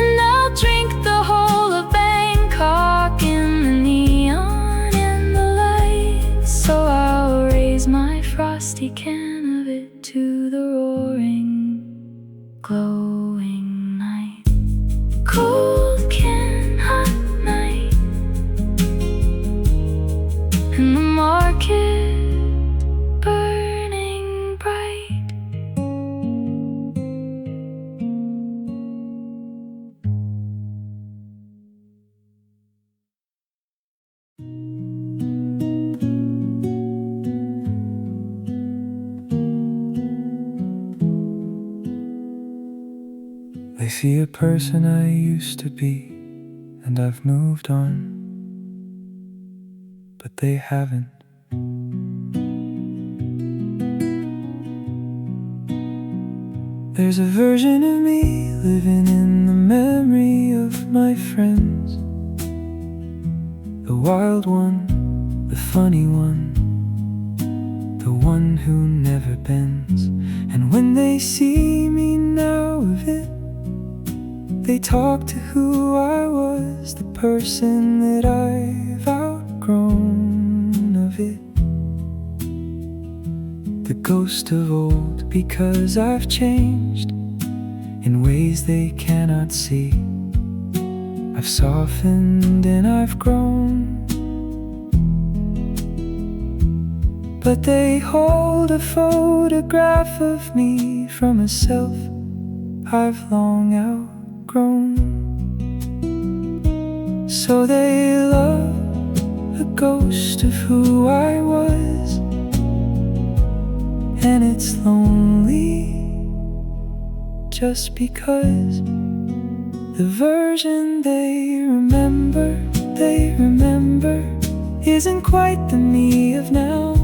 Speaker 1: and I'll drink the whole of Bangkok in the neon and the light. So I'll raise my frosty can of it to the roaring, glowing night. Cold can, hot night, and the market burning
Speaker 2: They see a person I used to be, and I've moved on, but they haven't. There's a version of me living in the memory of my friends. The wild one, the funny one, the one who never bends. And when they see me now of it, they talk to who I was, the person that I've outgrown of it. The ghost of old, because I've changed in ways they cannot see. I've softened and I've grown, but they hold a photograph of me from a self I've long outgrown. So they love a ghost of who I was, and it's lonely just because the version they remember isn't quite the me of now.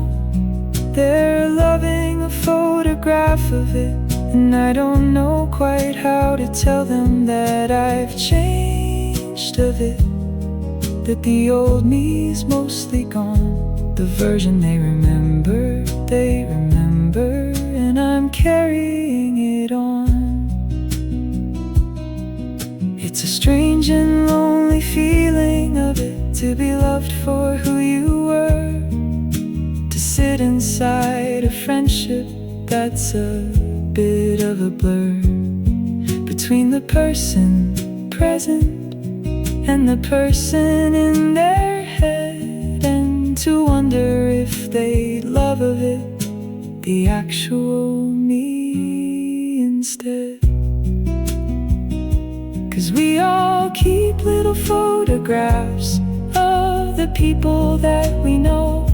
Speaker 2: They're loving a photograph of it, and I don't know quite how to tell them that I've changed of it, that the old me's mostly gone. The version they remember, and I'm carrying it on. It's a strange and lonely feeling of it, to be loved for who you were, to sit inside a friendship that's a bit of a blur, between the person present and the person in their head, and to wonder if they'd love of it the actual me instead. 'Cause we all keep little photographs of the people that we know,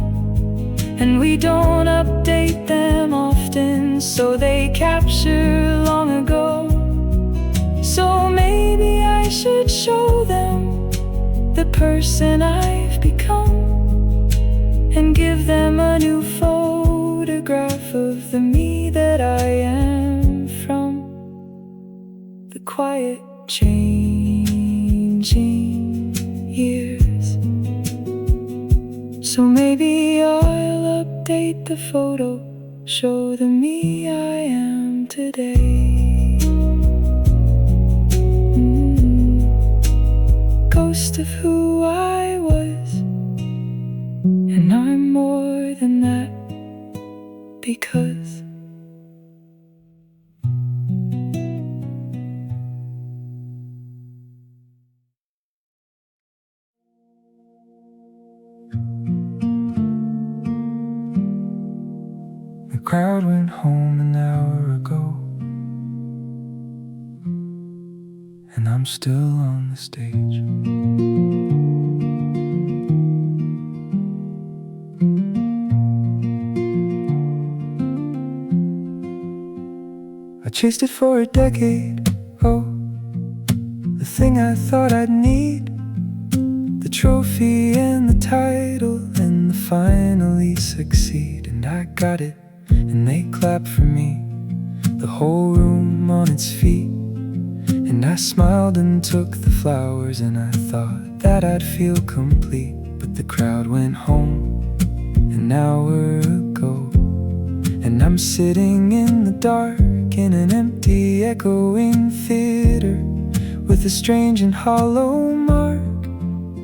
Speaker 2: and we don't update them often, so they capture long ago. So maybe I should show them the person I've become, and give them a new photograph of the me that I am, from the quiet changing years. So maybe I'll update the photo, show the me I am today. Ghost of who I was, and I'm more than that, because the crowd went home an hour ago, and I'm still on the stage. I chased it for a decade, oh, the thing I thought I'd need, the trophy and the title and the finally succeed. And I got it, and they clapped for me, the whole room on its feet. And I smiled and took the flowers, and I thought that I'd feel complete. But the crowd went home an hour ago, and I'm sitting in the dark in an empty echoing theater, with a strange and hollow mark.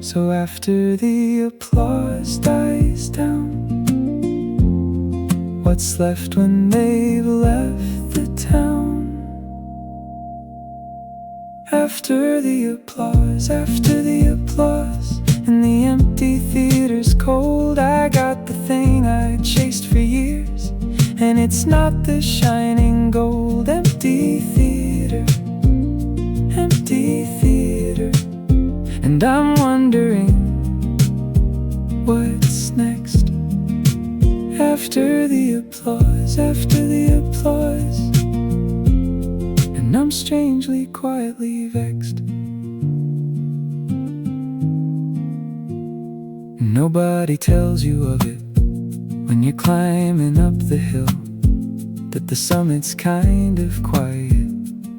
Speaker 2: So after the applause dies down, what's left when they've left the town? After the applause, and the empty theater's cold, I got the thing I chased for years, and it's not the shining gold. Empty theater, and I'm wondering what's next. After the applause, and I'm strangely quietly vexed. Nobody tells you of it when you're climbing up the hill, that the summit's kind of quiet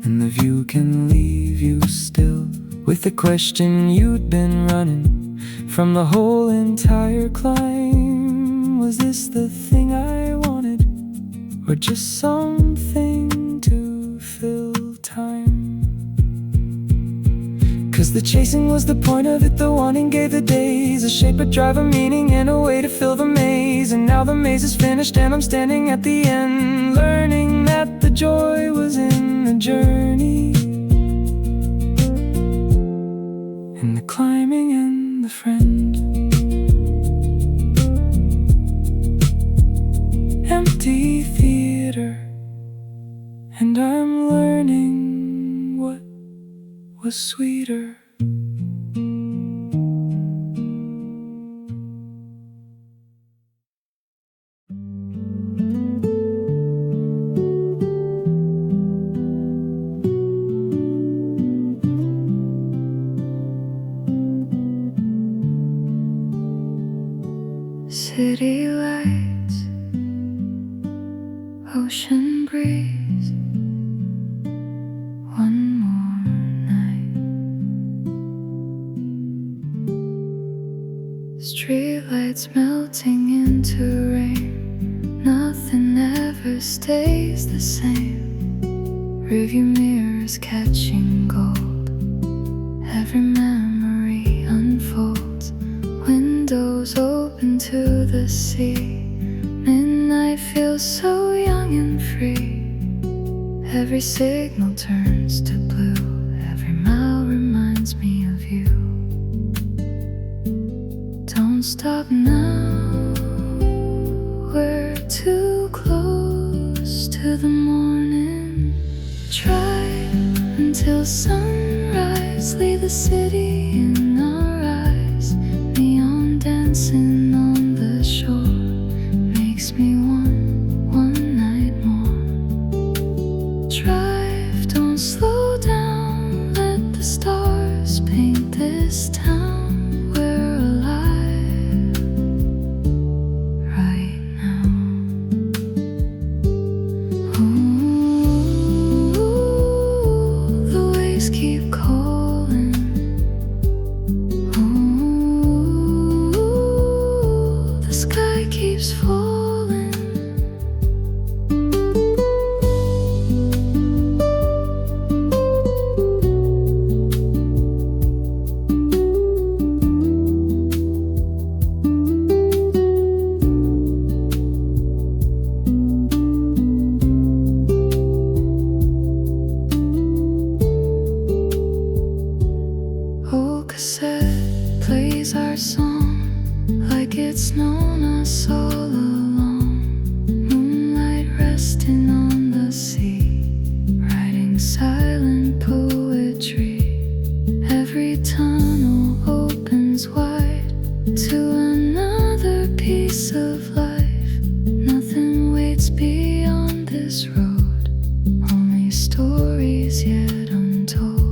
Speaker 2: and the view can leave you still with the question you'd been running from the whole entire climb. Was this the thing I wanted, or just something to fill time? 'Cause the chasing was the point of it, the wanting gave the days a shape, a drive, a meaning, and a way to fill the maze. And now the maze is finished and I'm standing at the end, learning that the joy was in the journey, in the climbing and the friend. Empty theater, and I'm learning what was sweeter.
Speaker 1: City lights, ocean breeze, one more night. Street lights melting into rain, nothing ever stays the same. Rearview mirrors catching gold, every memory unfolds. Windows open to the sea, midnight feels so young and free. Every signal turns to blue, every mile reminds me of you. Don't stop now, we're too close to the morning. Drive until sunrise, leave the city in our eyes. Neon dancing on the shore makes me want one night more. Drive, don't slow down, let the stars paint this town. We're alive right now. Ooh, the waves keep calling. Ooh, the sky keeps falling. Old cassette plays our song like it's known us all along. Moonlight resting on the sea, writing silent poetry. Every tunnel opens wide to another piece of life. Nothing waits beyond this road, only stories yet untold.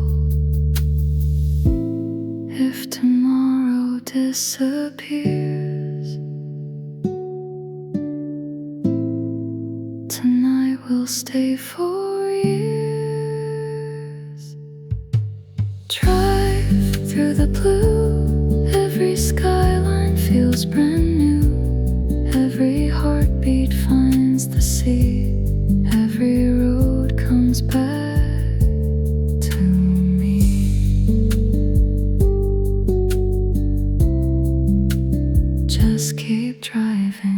Speaker 1: If tomorrow disappears, tonight will stay for years. Drive through the blue, every skyline feels brand new. Every heartbeat finds the sea, every road comes back to me. Just keep driving.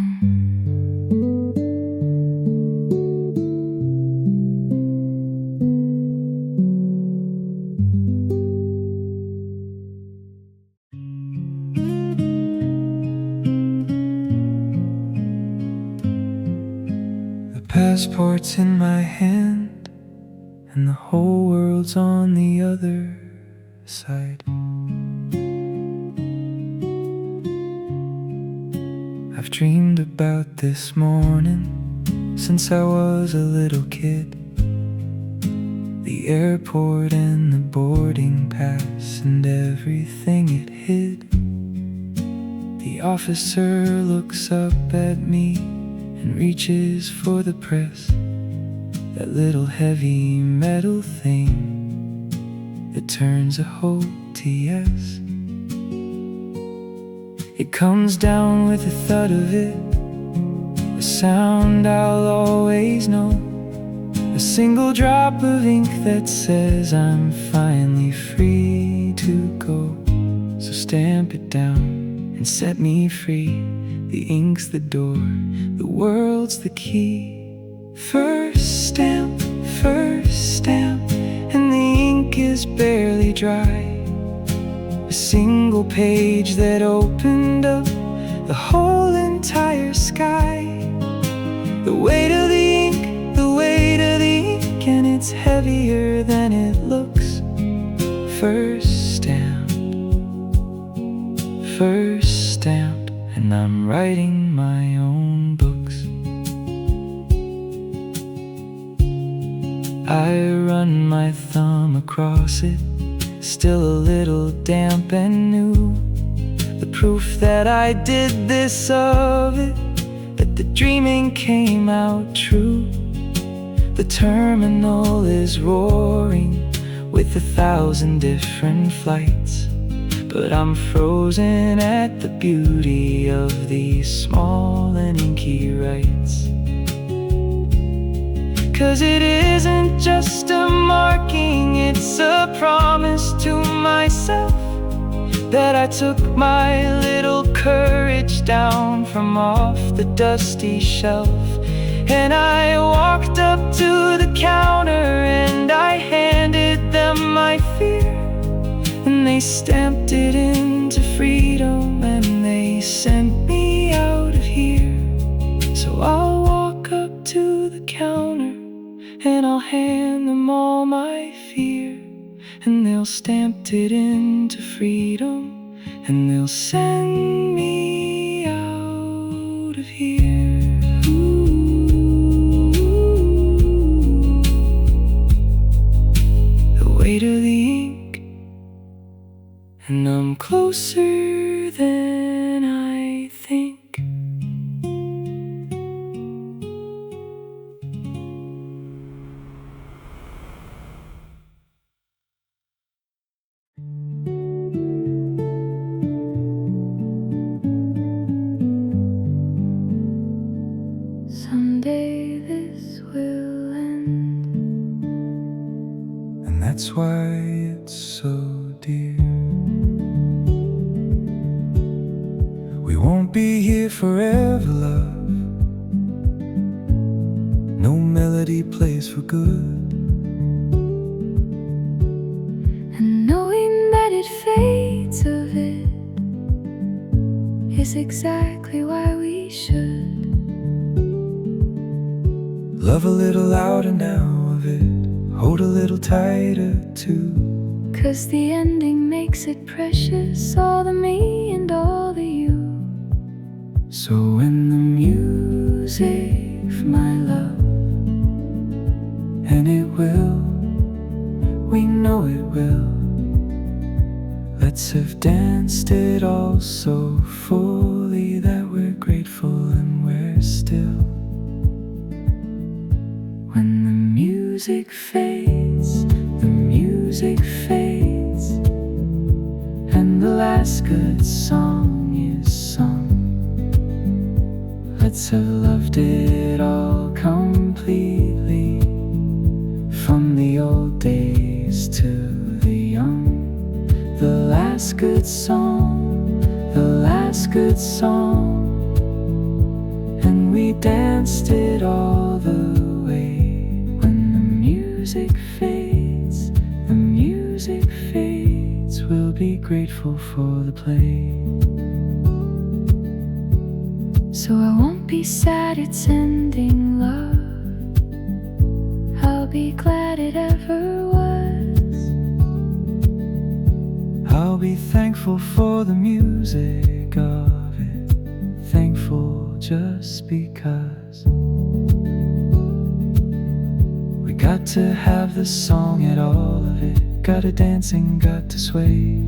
Speaker 2: The passport's in my hand, and the whole world's on the other side. I've dreamed about this morning since I was a little kid. the airport and the boarding pass and everything it hid. The officer looks up at me and reaches for the press, that little heavy metal thing that turns a whole TS. It comes down with the thud of it, a sound I'll always know, a single drop of ink that says I'm finally free to go. So stamp it down and set me free. The ink's the door, the world's the key. First stamp, and the ink is barely dry. A single page that opened up the whole entire sky. The weight of the ink, the weight of the ink, and it's heavier than it looks. First stamp, and I'm writing my own books. I run my thumb across it, still a little damp and new. The proof that I did this of it, that the dreaming came out true. The terminal is roaring with 1,000 different flights, but I'm frozen at the beauty of these small and inky rights. 'Cause it isn't just a marking, it's a promise to myself that I took my little courage down from off the dusty shelf. And I walked up to the counter and I handed them my fear, and they stamped it into freedom and they sent me out of here. So I'll walk up to the counter and I'll hand them all my fear, and they'll stamp it into freedom and they'll send me out of here. Ooh, the weight of the ink, and I'm closer than I think.
Speaker 1: Someday this will end,
Speaker 2: And that's why it's so dear. We won't be here forever, love. No melody plays for good,
Speaker 1: and knowing that it fades of it is exactly why we should
Speaker 2: love a little louder now of it, hold a little tighter too.
Speaker 1: 'Cause the ending makes it precious, all the me and all the you.
Speaker 2: So when the music, my love, and it will, we know it will, let's have danced it all so fully that we're grateful and we're still. When the music fades, the music fades, and the last good song is sung, let's have loved it all completely, from the old days to the young. The last good song, the last good song, and we danced it all the way. When the music fades, the music fades, we'll be grateful for the play.
Speaker 1: So I won't be sad it's ending, love. I'll be glad it ever was.
Speaker 2: I'll be thankful for the music of it, thankful just because we got to have the song and all of it. Gotta dance and got to sway.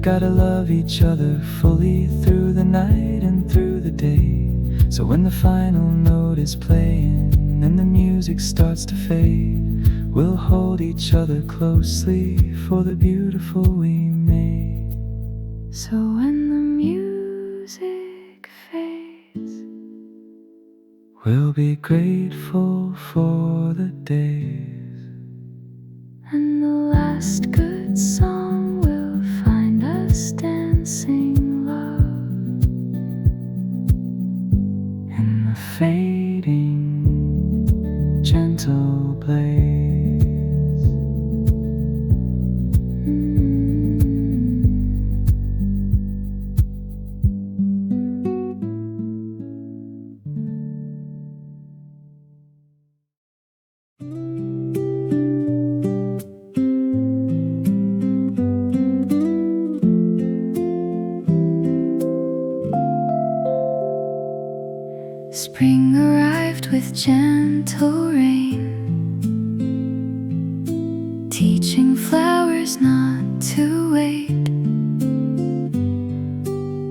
Speaker 2: Gotta love each other fully through the night and through the day. So when the final note is playing and the music starts to fade, we'll hold each other closely for the beautiful we made.
Speaker 1: So when the music fades,
Speaker 2: we'll be grateful for the days,
Speaker 1: and the last good song will find us dancing love
Speaker 2: in the fading gentle blaze.
Speaker 1: Spring arrived with gentle rain, teaching flowers not to wait.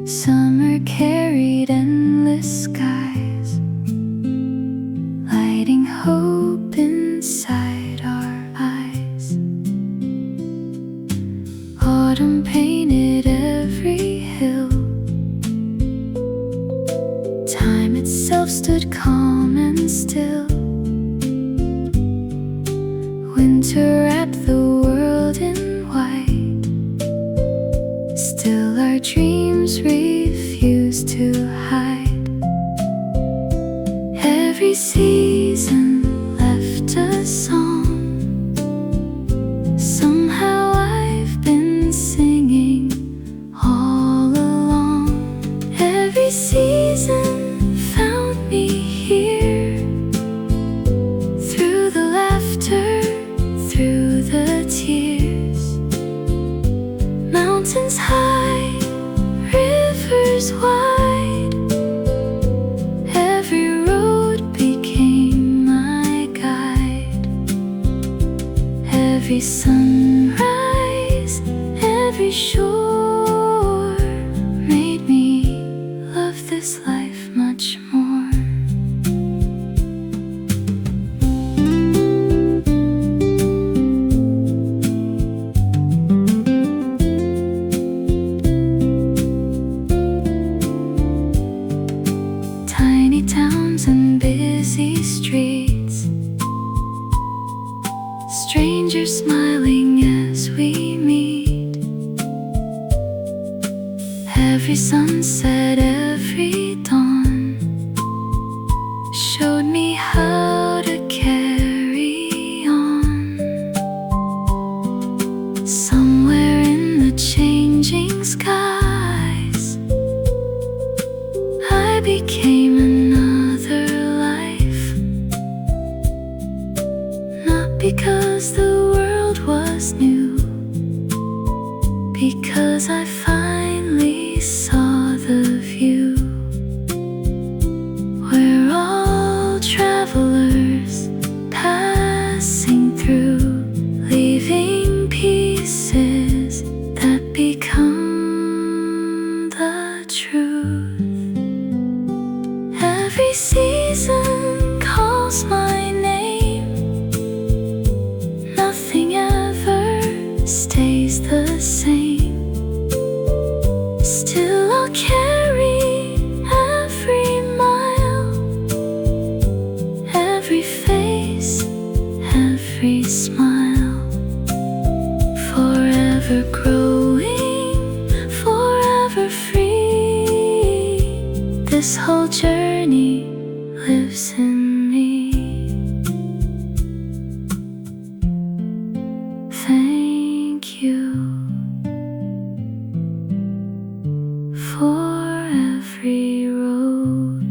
Speaker 1: Summer carried endless skies, lighting hope inside our eyes. Autumn painted every hill, time itself stood calm and still. Winter wrapped the world in white, still our dreams refuse to hide. Every season left a song, somehow I've been singing all along. Every season found me here, through the laughter, through the tears. Mountains high, rivers wide, every road became my guide. Every sunrise, every shore made me love this life much more. Tiny towns and busy streets, strangers smiling as we meet. Every sunset, every dawn showed me how to carry on. Somewhere in the changing skies, I became another life. Not because the world was new, because I finally saw the view. We're all travelers passing through, leaving pieces that become the truth. Every season calls my name, nothing ever stays the same. Still I'll carry every mile, every face, every smile. Forever growing, forever free. This whole journey lives in me. Thank you for every road.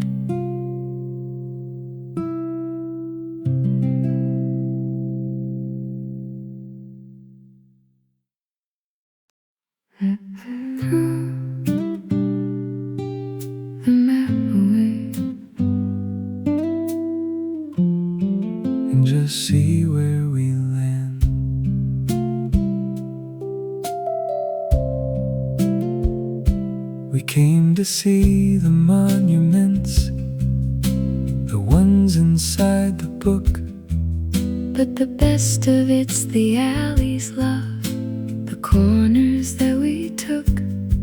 Speaker 2: and just see where we land. We came to see the monuments, the ones inside the book.
Speaker 1: But the best of it's the alleys, love, the corners that we took.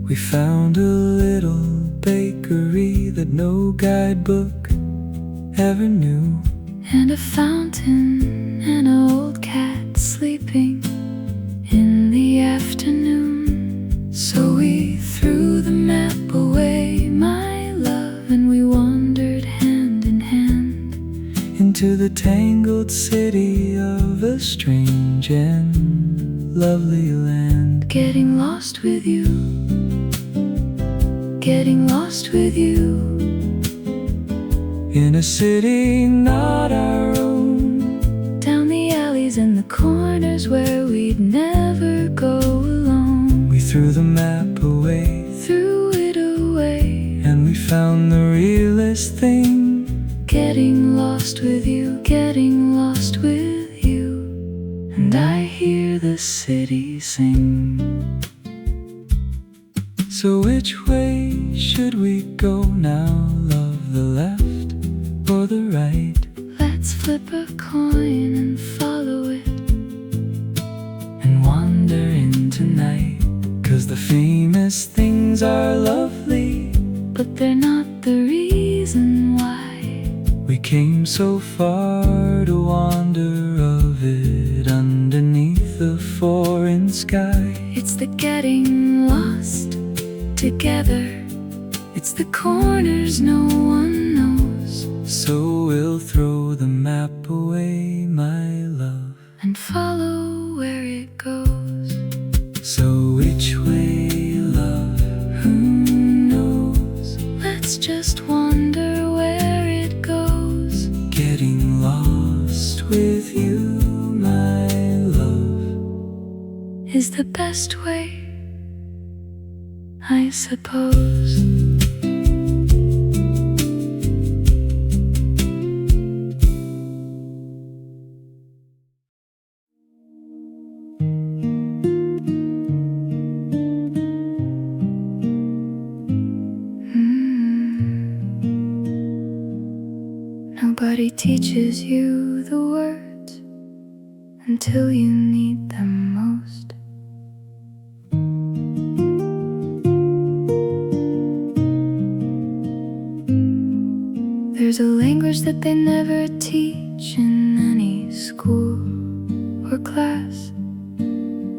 Speaker 2: We found a little bakery that no guidebook ever knew,
Speaker 1: and a fountain and an old cat sleeping in the afternoon. So we threw the map away, my love, and we wandered hand in hand
Speaker 2: into the tangled city of a strange and lovely land.
Speaker 1: Getting lost with you, getting lost with you,
Speaker 2: in a city not our own,
Speaker 1: down the alleys and the corners where we'd never go alone.
Speaker 2: We threw the map away,
Speaker 1: threw it away,
Speaker 2: and we found the realest thing.
Speaker 1: Getting lost with you, getting lost with you, and I hear the city sing.
Speaker 2: So which way should we go now, love? The left or the right?
Speaker 1: Let's flip a coin and follow it,
Speaker 2: and wander into night. 'Cause the famous things are lovely,
Speaker 1: but they're not the reason why
Speaker 2: we came so far to wander of it underneath the foreign sky.
Speaker 1: It's the getting lost together, it's the corners no one knows.
Speaker 2: So we'll throw the map away, my love,
Speaker 1: and follow where it goes.
Speaker 2: So which way, love?
Speaker 1: Who knows? Let's just wonder where it goes.
Speaker 2: Getting lost with you, my love,
Speaker 1: is the best way, I suppose. Nobody teaches you the words until you need them most. There's a language that they never teach in any school or class,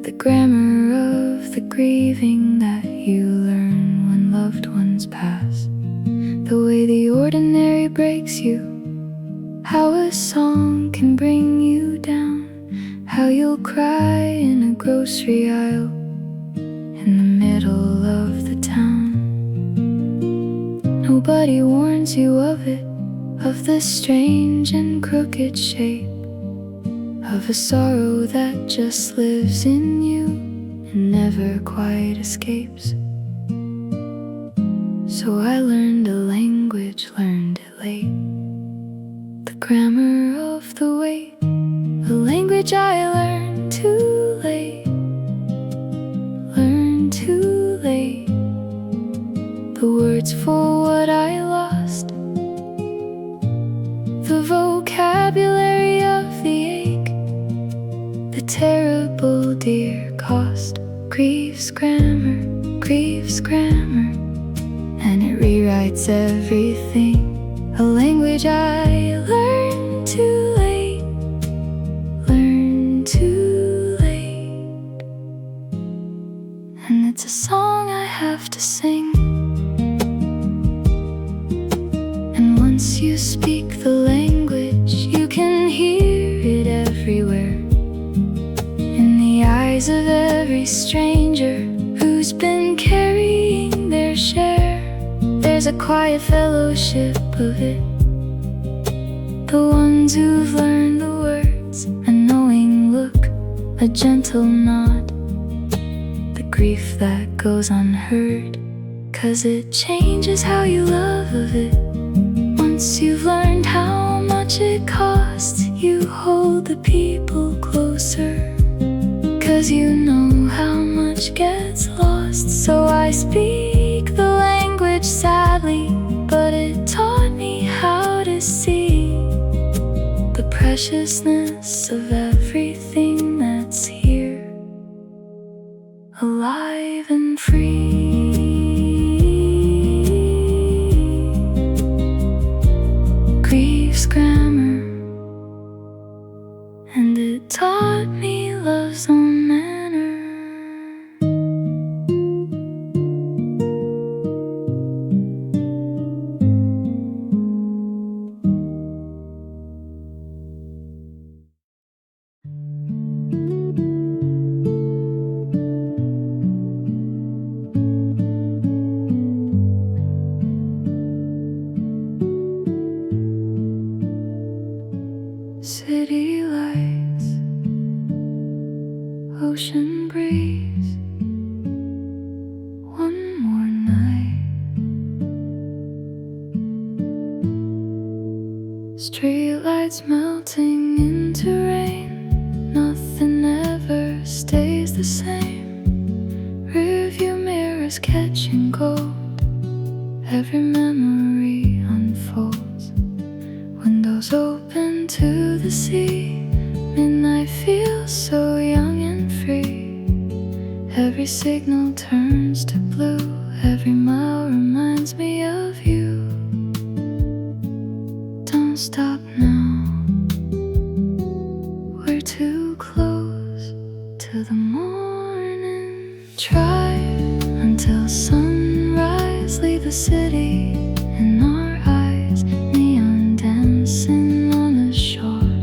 Speaker 1: the grammar of the grieving that you learn when loved ones pass, the way the ordinary breaks you, how a song can bring you down, how you'll cry in a grocery aisle in the middle of the town. Nobody warns you of it, of the strange and crooked shape of a sorrow that just lives in you and never quite escapes. So I learned a language, learned it late, the grammar of the weight, a language I learned too late, learned too late, the words for what I lost, the vocabulary of the ache, the terrible dear cost. Grieves grammar, and it rewrites everything, a language I learned too late, learned too late, and it's a song I have to sing. And once you speak the language, you can hear it everywhere, in the eyes of every stranger who's been carrying their share. There's a quiet fellowship of it, the ones who've learned the words, a knowing look, a gentle nod, the grief that goes unheard, 'cause it changes how you love of it. Once you've learned how much it costs, You hold the people closer, 'cause you know how much gets lost. So I speak the language sadly, but it taught me how to see the preciousness of everything that's here, alive and free. Grief's grammar, and it taught me love's own manner. City lights, ocean breeze, one more night. Street lights melting into rain, nothing ever stays the same. Rearview mirrors catching gold, every memory unfolds. Windows open to the sea, midnight feels so young and free. Every signal turns to blue, every mile reminds me of you. Don't stop now, we're too close to the morning. Drive until sunrise, leave the city in our eyes. Neon dancing on the shore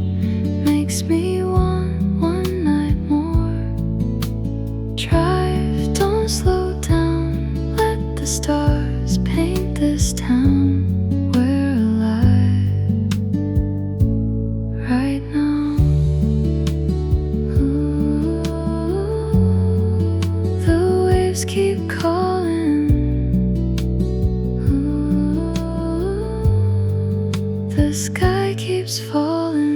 Speaker 1: makes me want one night more. Drive, don't slow down, let the stars paint this town. We're alive right now. Ooh, the waves keep calling. Ooh, the sky keeps falling.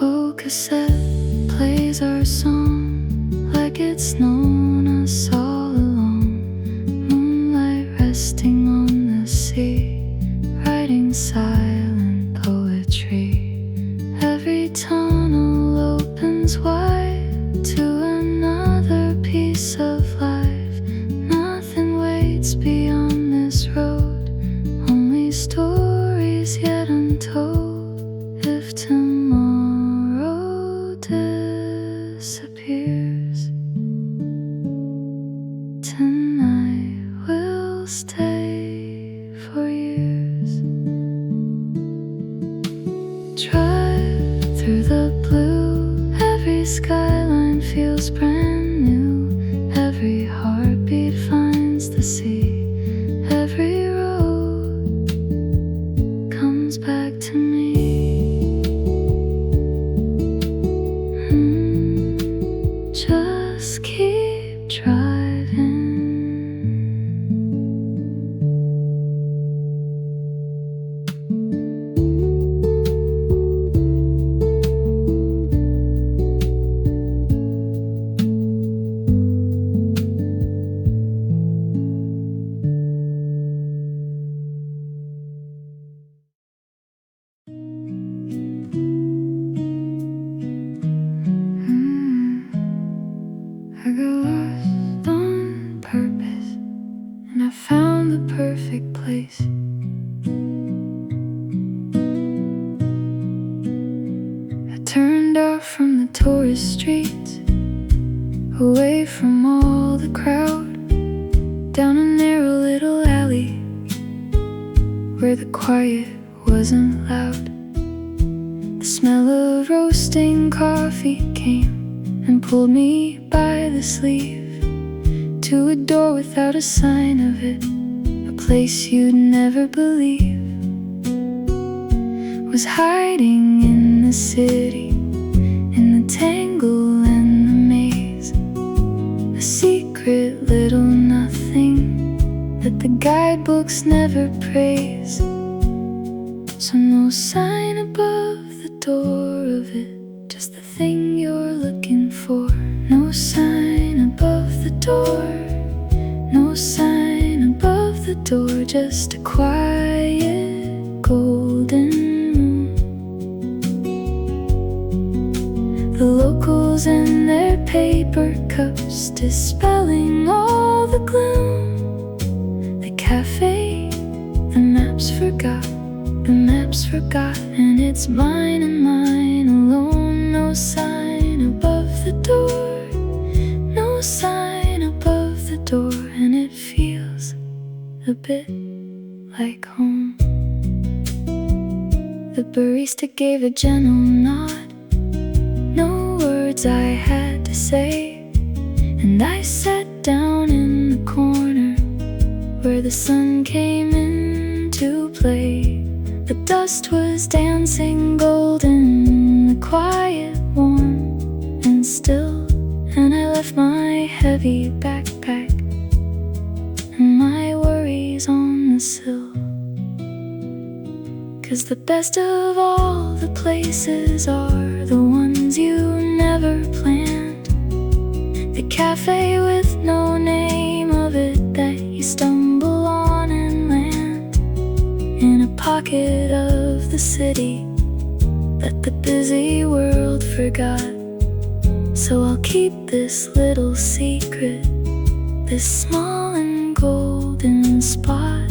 Speaker 1: Oh, cassette plays our song like it's known us all along. Moonlight resting on the sea, writing silent poetry. Every tunnel opens wide to another piece of life. Nothing waits beyond this road, only stories yet untold. If tomorrow disappears, tonight will stay for years. Drive through the blue, every skyline feels brand new. Every heartbeat finds the sea, every road comes back to me. Just keep driving. I got lost on purpose, and I found the perfect place. I turned out from the tourist streets, away from all the crowd, down a narrow little alley where the quiet wasn't loud. The smell of roasting coffee came and pulled me by the sleeve to a door without a sign of it, a place you'd never believe was hiding in the city, in the tangle guidebooks never praise. So no sign above the door of it, just the thing you're looking for. No sign above the door, no sign above the door, just a quiet golden room. The locals and their paper cups dispelling all the gloom. The cafe, the maps forgot, the maps forgot, and it's mine and mine alone. No sign above the door, no sign above the door, and it feels a bit like home. The barista gave a gentle nod, no words I had to say, and I sat down in the corner where the sun came into play. The dust was dancing golden, the quiet warm and still, and I left my heavy backpack and my worries on the sill. 'Cause the best of all the places are the ones you never planned. The cafe with no name of it that you stumble on and land in a pocket of the city that the busy world forgot. So I'll keep this little secret, this small and golden spot,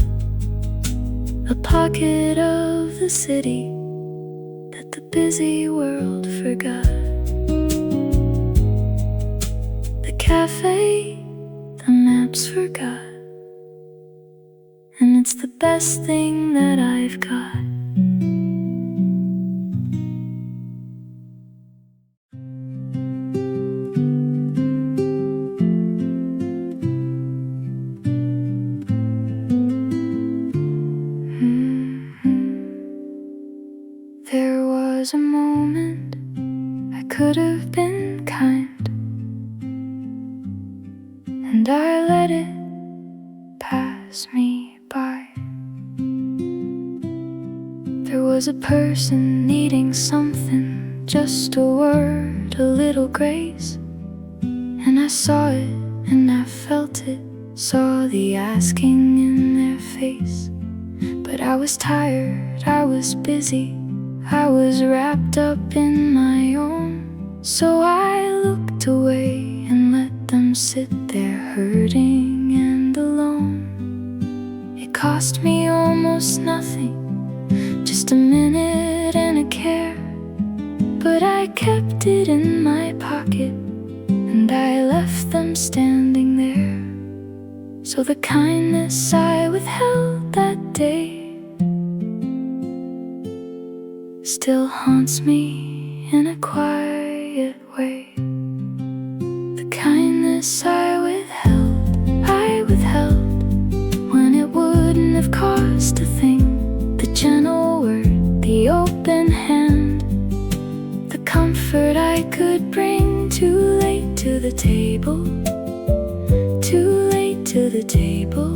Speaker 1: a pocket of the city that the busy world forgot. The cafe, the maps forgot, and it's the best thing that I've got. There was a moment I could have been kind, and I let it pass me by. There was a person needing something, just a word, a little grace, and I saw it and I felt it, saw the asking in their face. But I was tired, I was busy, I was wrapped up in my own. So I looked away and let them sit there hurting and alone. It cost me almost nothing, just a minute and a care, but I kept it in my pocket and I left them standing there. So the kindness I withheld that day still haunts me in a quiet way. The kindness I withheld when it wouldn't have cost a thing. The gentle word, the open hand, the comfort I could bring. Too late to the table, too late to the table,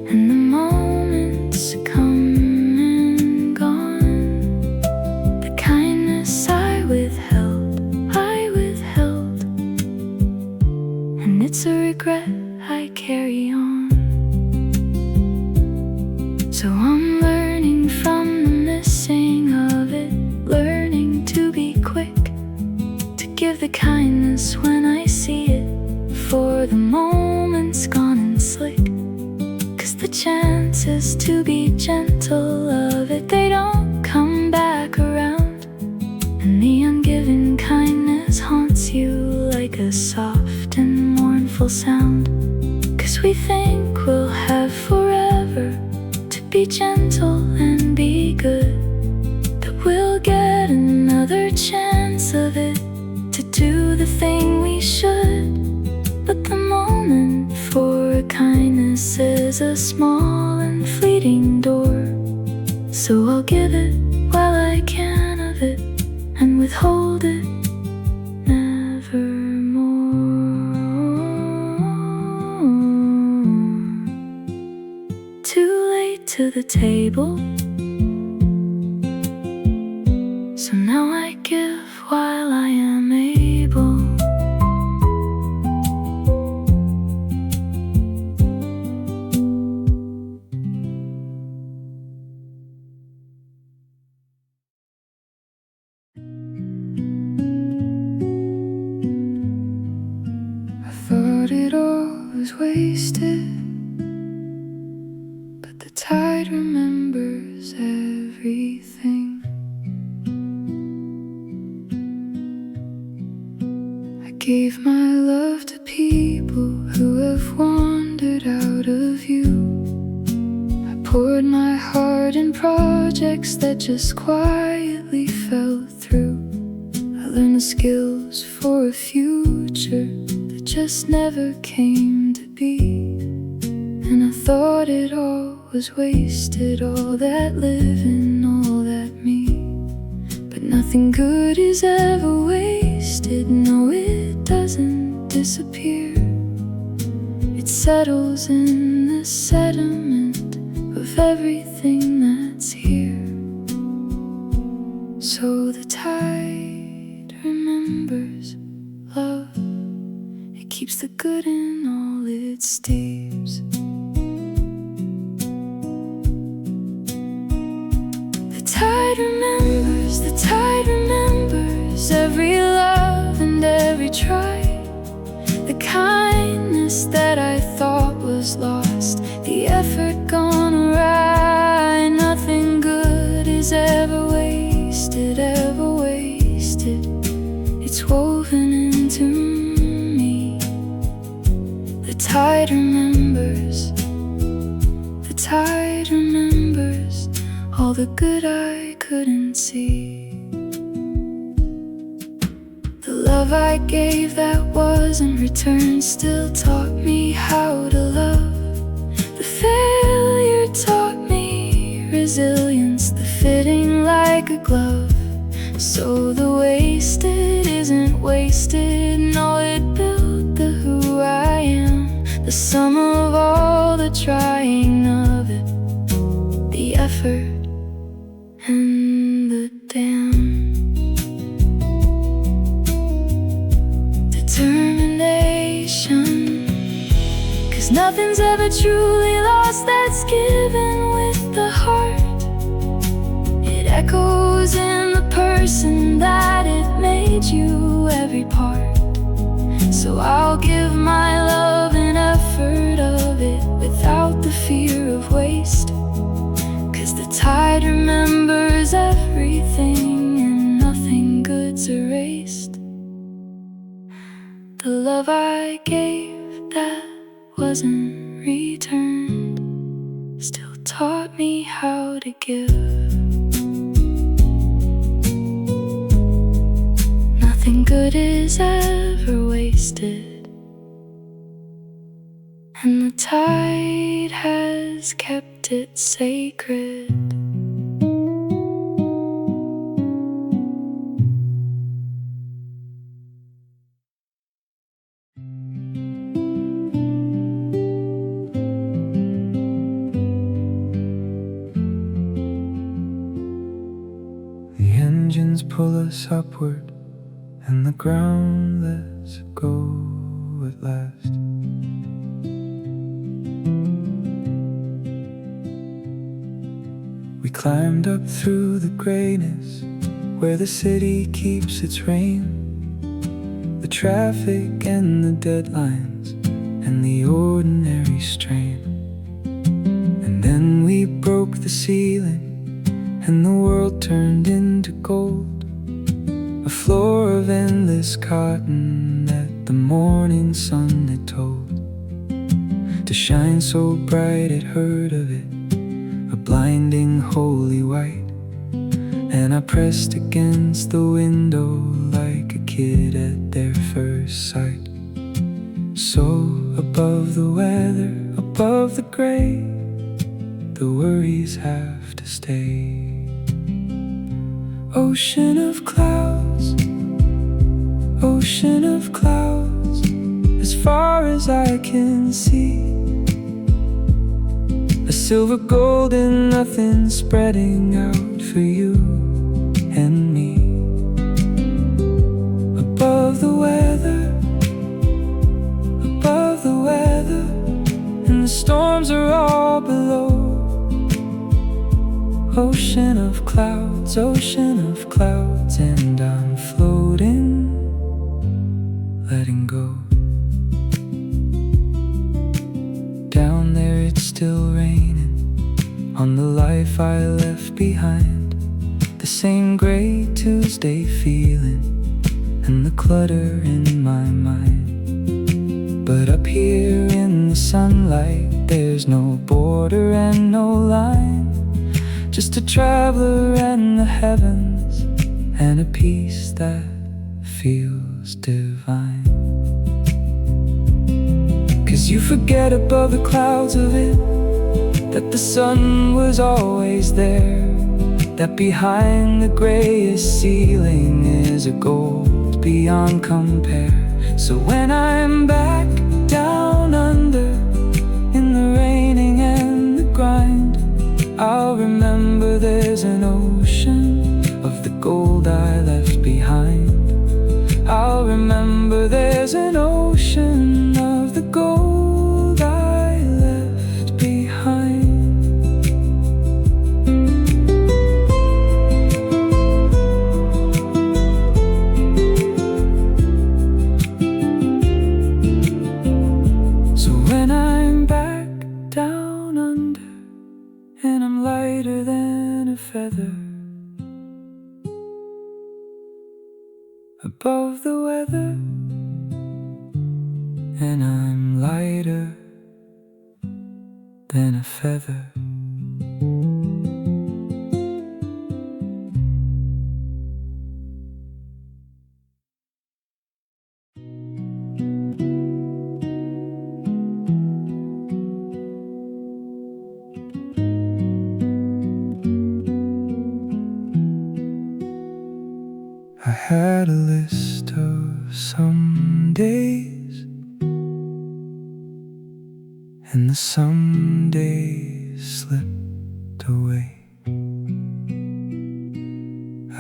Speaker 1: and the moments come and gone. The kindness I withheld, and it's a regret I carry on. So I'm learning from the missing of it, learning to be quick, to give the kindness when I see it, for the moment's gone and slick. 'Cause the chances to be gentle of it, they don't come back around, and the ungiven kindness haunts you like a soft and mournful sound. 'Cause we think we'll have forever to be gentle and be good, that we'll get another chance of it, to do the thing we should. But the moment for kindness is a small and fleeting door. So I'll give it while I can of it, and withhold it nevermore. to the table. So now I give while I am able.
Speaker 2: I thought it all was wasted, but the tide remembers everything. I gave my love to people who have wandered out of view. I poured my heart in projects that just quietly fell through. I learned the skills for a future that just never came to be. And I thought it all was wasted, all that living, all that me. But nothing good is ever wasted, no, it doesn't disappear. It settles in the sediment of everything that's here. So the tide remembers love, it keeps the good in all its steams. The tide remembers every love and every try. The kindness that I thought was lost, the effort gone awry. Nothing good is ever wasted, ever wasted. It's woven into me. The tide remembers, the tide remembers all the good I couldn't see. The love I gave that wasn't returned still taught me how to love. The failure taught me resilience, the fitting like a glove. So the wasted isn't wasted, no, it built the who I am. The sum of all the trying of it, the effort and the damn. Determination, 'cause nothing's ever truly lost that's given with the heart. It echoes in the person that it made you, every part. So I'll give my love and effort of it without the fear of waste. 'Cause the tide remembers everything and nothing good's erased. The love I gave that wasn't returned still taught me how to give. Nothing good is ever wasted, and the tide has kept it sacred. The engines pull us upward, and the ground lets go at last. We climbed up through the grayness, where the city keeps its reign. The traffic and the deadlines, and the ordinary strain. And then we broke the ceiling, and the world turned into gold. A floor of endless cotton that the morning sun had told to shine so bright it heard of it, a blinding holy white. And I pressed against the window like a kid at their first sight. So above the weather, above the gray, the worries have to stay. Ocean of clouds, ocean of clouds, as far as I can see. A silver golden, nothing spreading out for you and me. Above the weather, and the storms are all below. Ocean of clouds, and I'm floating, letting go. Down there it's still raining on the life I left behind. The same gray Tuesday feeling and the clutter in my mind. But up here in the sunlight, there's no border and no line. Just a traveler and the heavens, and a peace that feels divine. 'Cause you forget above the clouds of it that the sun was always there, that behind the grayest ceiling is a gold beyond compare. So when I'm back down under, in the raining and the grind, I'll remember there's an ocean of the gold I left behind. I'll remember there's an ocean of the gold I left behind. So when I'm back down under, and I'm lighter than a feather, above the weather, and I'm lighter than a feather. I had a list of some days, and the some days slipped away.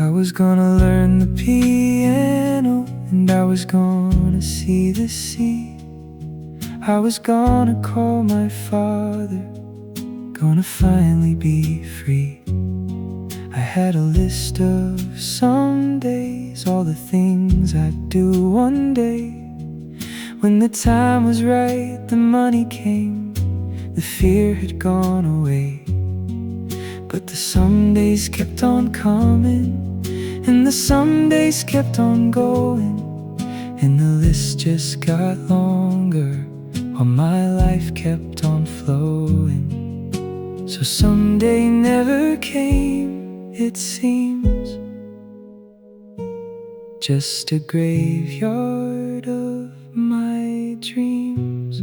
Speaker 2: I was gonna learn the piano, and I was gonna see the sea. I was gonna call my father, gonna finally be free. I had a list of some days, all the things I'd do one day. When the time was right, the money came, the fear had gone away. But the some days kept on coming, and the some days kept on going, and the list just got longer while my life kept on flowing. So someday never came, it seems, just a graveyard of my dreams.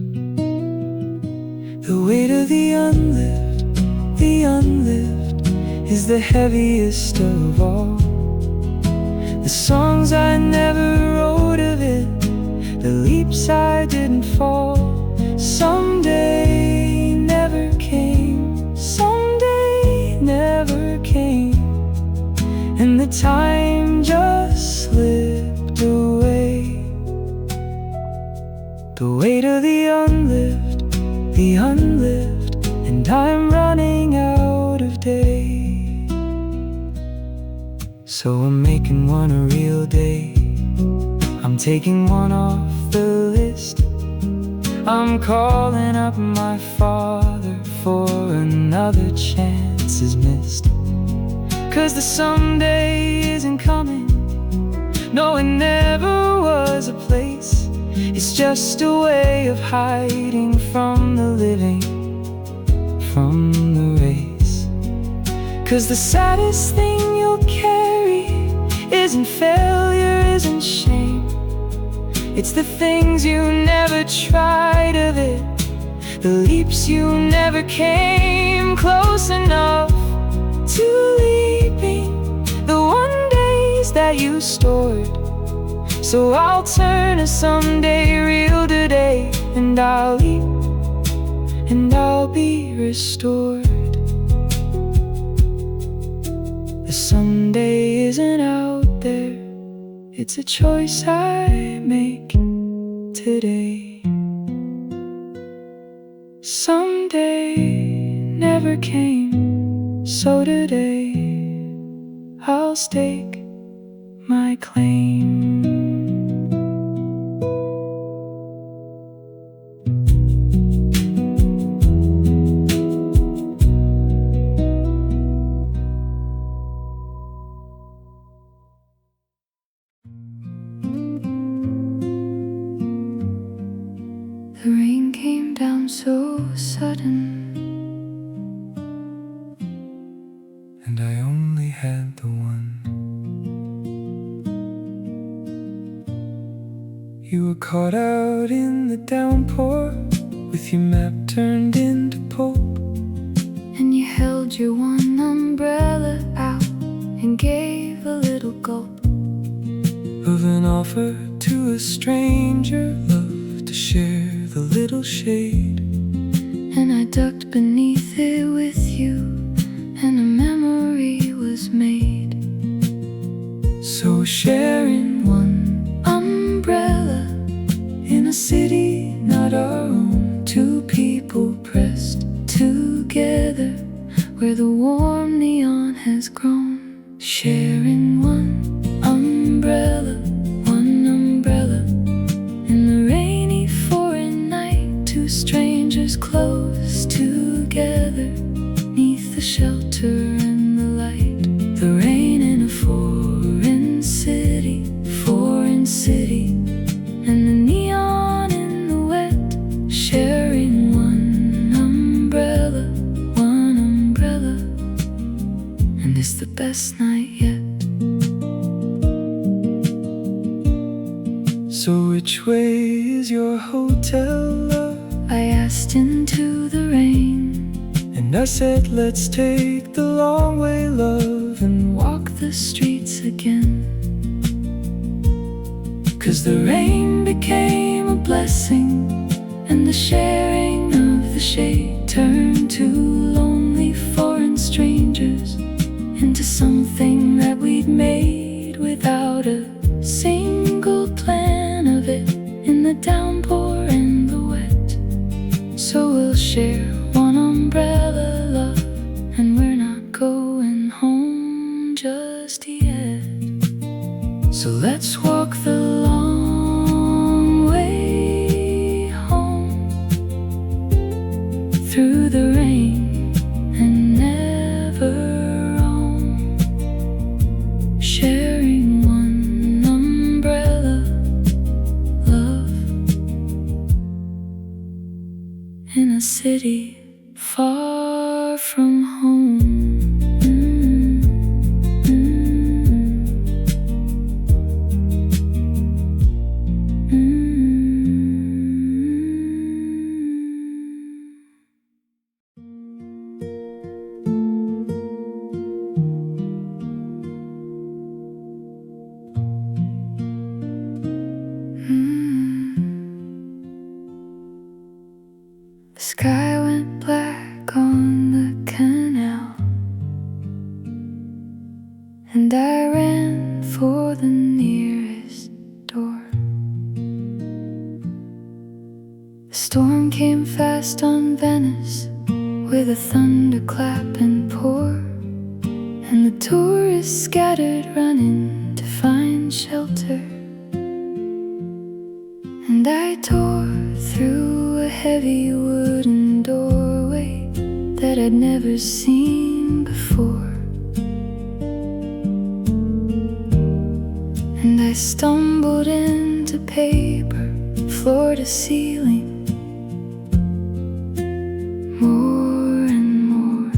Speaker 2: The weight of the unlived is the heaviest of all. The songs I never wrote of it, the leaps I didn't fall. Someday never came, someday never came, and the time just slipped away. The weight of the unlived, and I'm running out of days. So I'm making one a real day, I'm taking one off the list. I'm calling up my father for another chance is missed. 'Cause the someday isn't coming, no, it never was a place. It's just a way of hiding from the living, from the race. 'Cause the saddest thing you'll carry isn't failure, isn't shame. It's the things you never tried of it, the leaps you never came close enough to leaping, the one days that you stored. So I'll turn a someday real today, and I'll leap and I'll be restored. The someday isn't out there, it's a choice I make today. Someday never came, so today I'll stake my claim.
Speaker 1: The rain came down so sudden,
Speaker 2: and I only had the one. You were caught out in the downpour, with your map turned into pulp,
Speaker 1: and you held your one umbrella out and gave a little gulp
Speaker 2: of an offer to a stranger, love to share the little shade.
Speaker 1: And I ducked beneath it with you, and a memory was made.
Speaker 2: So sharing
Speaker 1: One umbrella
Speaker 2: in a city not our own,
Speaker 1: two people pressed together where the warm neon has grown. Sharing one umbrella in the rainy foreign night, two strangers close together neath the shelter and the light. The rain in a foreign city, and the neon in the wet, sharing one umbrella, and it's the best night yet.
Speaker 2: So which way is your hotel, love?
Speaker 1: I asked into the rain,
Speaker 2: And I said, let's take the long way, love, and
Speaker 1: walk the streets again.
Speaker 2: 'cause the rain became a blessing,
Speaker 1: And the sharing of the shade turned two lonely foreign strangers into something that we'd made without a single plan of it, in the downpour and the wet. So we'll share one umbrella, love, and we're not going home just yet. So let's walk the long way home, through the rain and never roam, sharing one umbrella, love, in a city far from home. The sky went black on the canal, and I ran for the nearest door. The storm came fast on Venice with a thunderclap and pour, and the tourists scattered running to find shelter. And I tore through a heavy wooden doorway that I'd never seen before, and I stumbled into paper, floor to ceiling, more and more.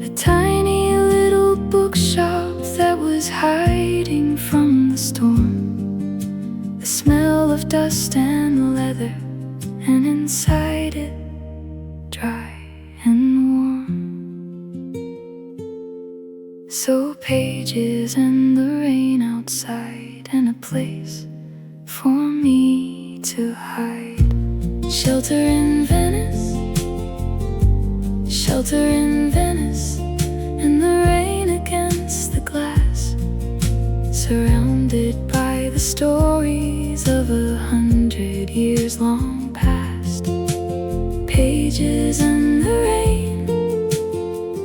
Speaker 1: A tiny little bookshop that was hiding from the storm, the smell of dust and leather, and inside it, dry and warm. So pages and the rain outside, and a place for me to hide. Shelter in Venice, shelter in Venice, in the rain against the glass, surrounded by the stories of 100 years long past. Pages in the rain,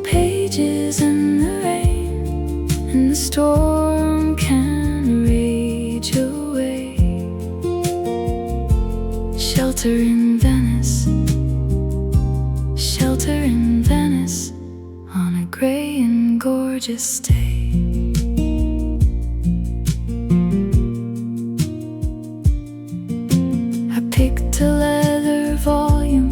Speaker 1: pages in the rain, and the storm can rage away. Shelter in Venice, shelter in Venice, on a gray and gorgeous day. I picked a leather volume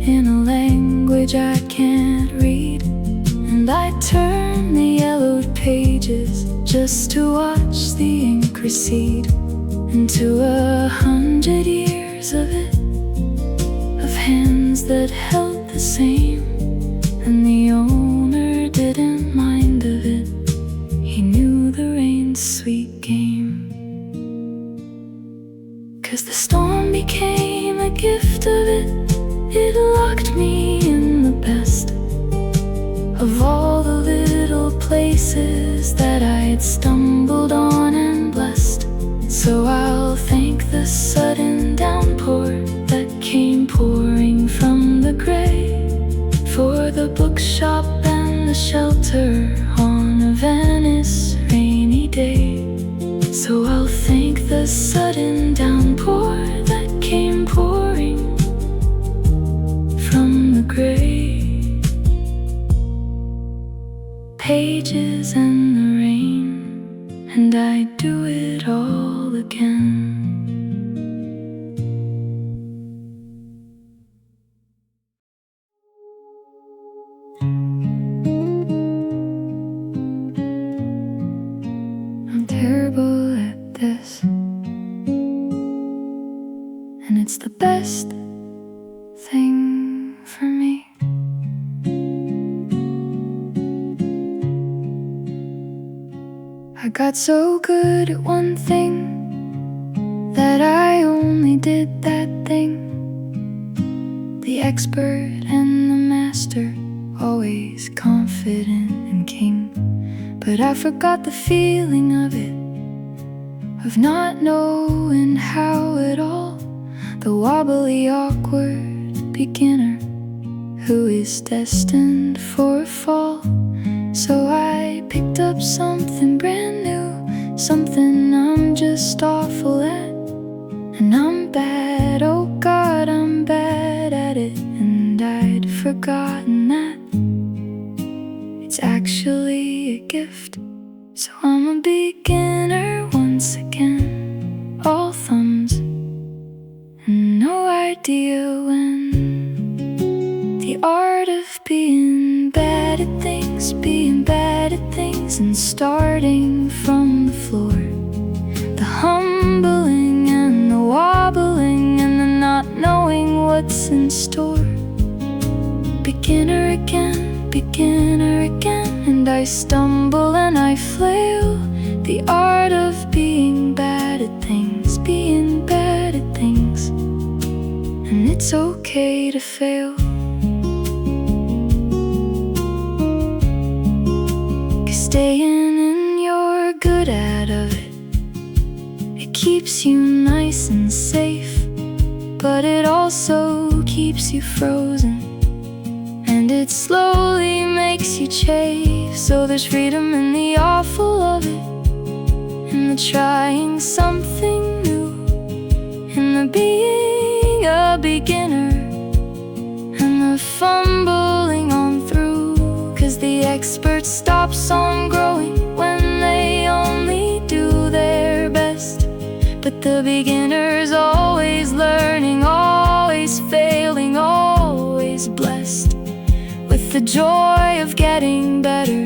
Speaker 1: in a language I can't read, and I turned the yellowed pages just to watch the ink recede into 100 years of it, of hands that held the same, and the owner didn't mind of it. He knew the rain's sweet game, 'cause the storm became a gift of it. It locked me in the best of all the little places that I'd stumbled on and blessed. So I'll thank the sudden downpour that came pouring from the gray, for the bookshop and the shelter on a Venice rainy day. So I'll thank the sudden downpour that came pouring from the gray. Pages in the rain, and I'd do it all again. I'm terrible at this, and it's the best thing for me. I got so good at one thing that I only did that thing. The expert and the master, always confident and king. But I forgot the feeling of it, of not knowing how at all. The wobbly, awkward beginner who is destined for a fall. So I picked up something brand new, something I'm just awful at. And I'm bad, oh God, I'm bad at it. And I'd forgotten that it's actually a gift. So I'm a beginner once again, all thumbs and no idea when. The art of being bad at things, being bad at things, and starting from the floor. The humbling and the wobbling and the not knowing what's in store. Beginner again, and I stumble and I flail. The art of being bad at things, being bad at things, and it's okay to fail. Staying in your good at of it, it keeps you nice and safe, but it also keeps you frozen, and it slowly makes you chafe. So there's freedom in the awful of it, in the trying something new, in the being a beginner, and the fumbling on through. 'Cause the expert stops on growing when they only do their best. But the beginner's always learning, always failing, always blessed with the joy of getting better,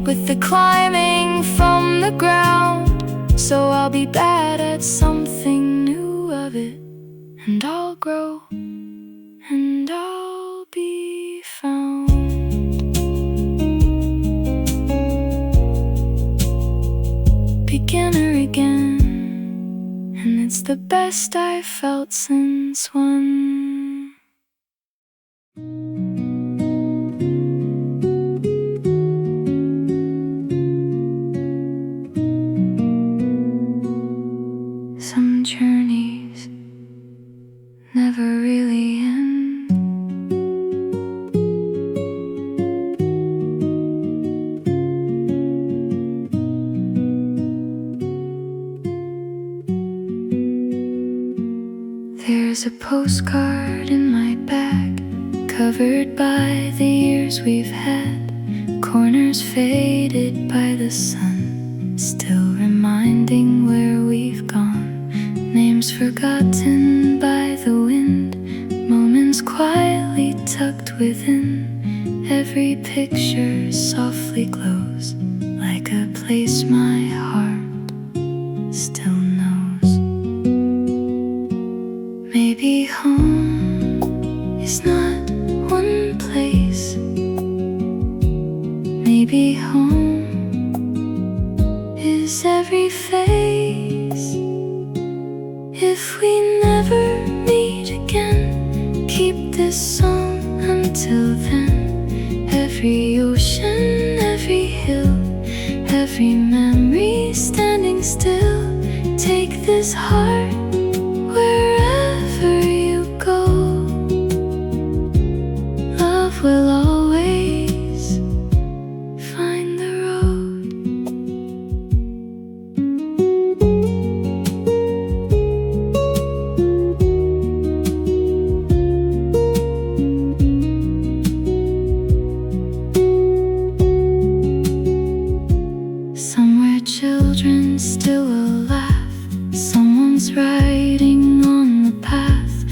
Speaker 1: with the climbing from the ground. So I'll be bad at something new of it, and I'll grow, and I'll be found. Beginner again, and it's the best I've felt since when some journeys never really end. There's a postcard in my bag, covered by the years we've had, corners faded by the sun, still reminding where we've gone, names forgotten by the wind, moments quietly tucked within, every picture softly glows, like a place my heart still knows. Maybe home is not one place. Maybe home is every face. If we never meet again, keep this song until then. Every ocean, every hill, every memory standing still. Take this heart wherever you go. Love will always find the road. Somewhere children still will laugh. Someone's riding on the path.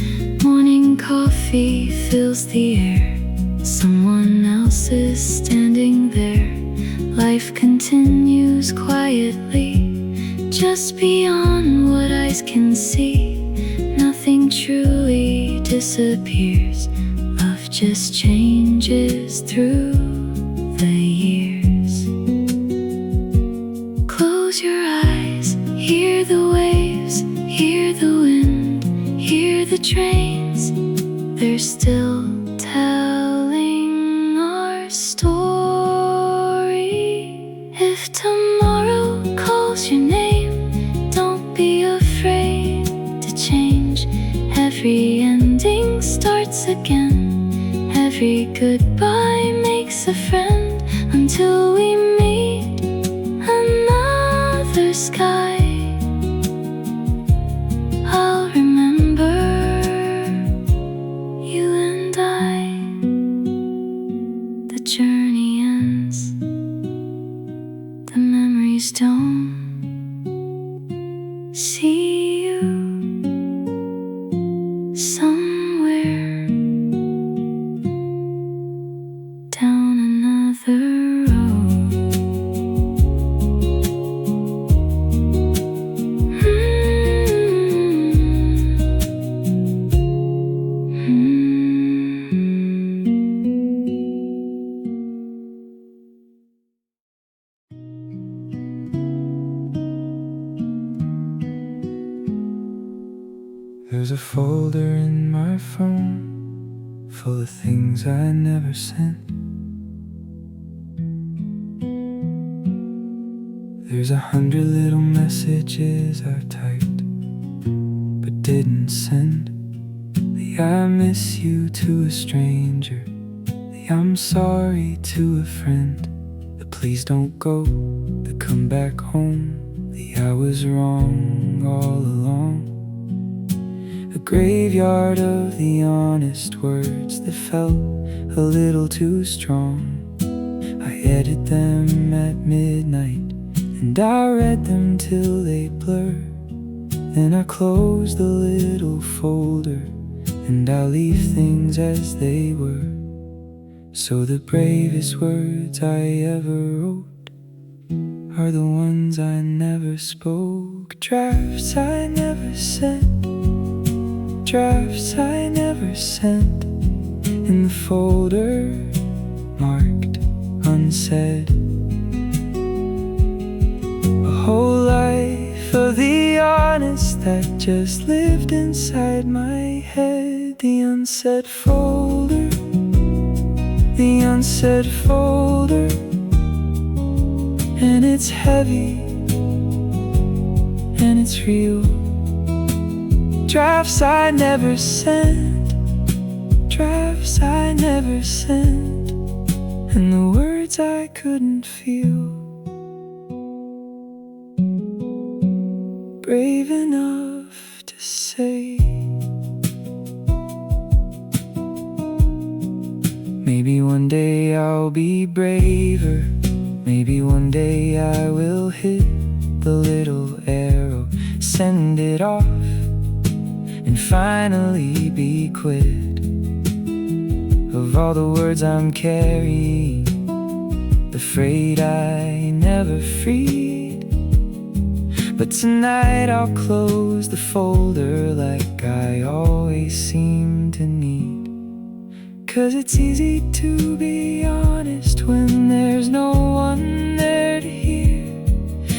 Speaker 1: Morning coffee fills the air. Someone else is standing there. Life continues quietly, just beyond what eyes can see. Nothing truly disappears. Love just changes through the years. Close your eyes, hear the waves, hear the wind, hear the trains. They're still telling our story. If tomorrow calls your name, don't be afraid to change. Every ending starts again. Every goodbye makes a friend until we meet another sky. I'll remember you and I. The journey ends, the memories don't. See you somewhere down another road.
Speaker 2: There's a folder in my phone full of things I never sent. There's 100 little messages I've typed but didn't send. The I miss you to a stranger, the I'm sorry to a friend, the please don't go, the come back home, the I was wrong all along. A graveyard of the honest words that felt a little too strong. I edited them at midnight and I read them till they blurred. Then I closed the little folder and I leave things as they were. So the bravest words I ever wrote are the ones I never spoke. Drafts I never sent, drafts I never sent, in the folder marked unsaid. A whole life of the honest that just lived inside my head. The unsaid folder, the unsaid folder, and it's heavy and it's real. Drafts I never sent, drafts I never sent, and the words I couldn't feel. Brave enough to say. Maybe one day I'll be braver. Maybe one day I will hit the little arrow, send it off, and finally be quit of all the words I'm carrying, the freight I never freed. But tonight I'll close the folder like I always seem to need. 'Cause it's easy to be honest when there's no one there to hear,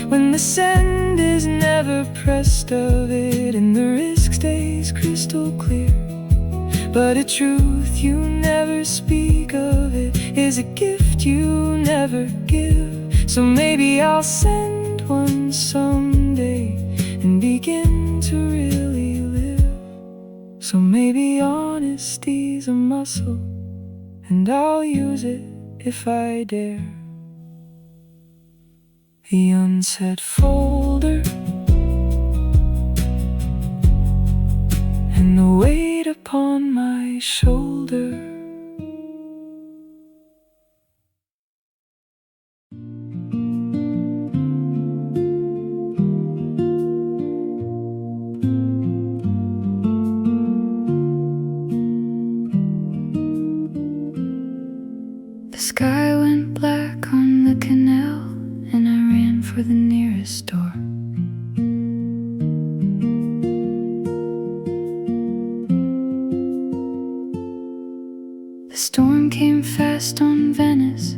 Speaker 2: when the send is never pressed of it and the risk stays crystal clear. But a truth you never speak of, it is a gift you never give. So maybe I'll send one someday and begin to really live. So maybe honesty's a muscle, and I'll use it if I dare. The unsaid folder, and the weight upon my shoulder.
Speaker 1: The sky went black on the canal, and I ran for the nearest door. The storm came fast on Venice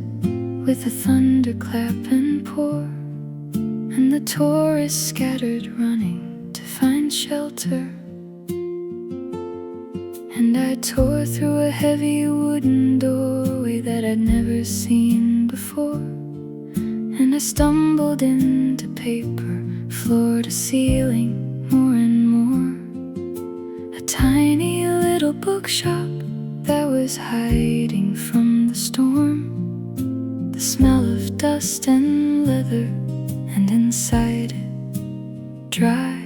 Speaker 1: with a thunderclap and pour, and the tourists scattered running to find shelter. And I tore through a heavy wooden doorway that I'd never seen before, and I stumbled into paper, floor to ceiling, more and more. A tiny little bookshop that was hiding from the storm, the smell of dust and leather, and inside it, dry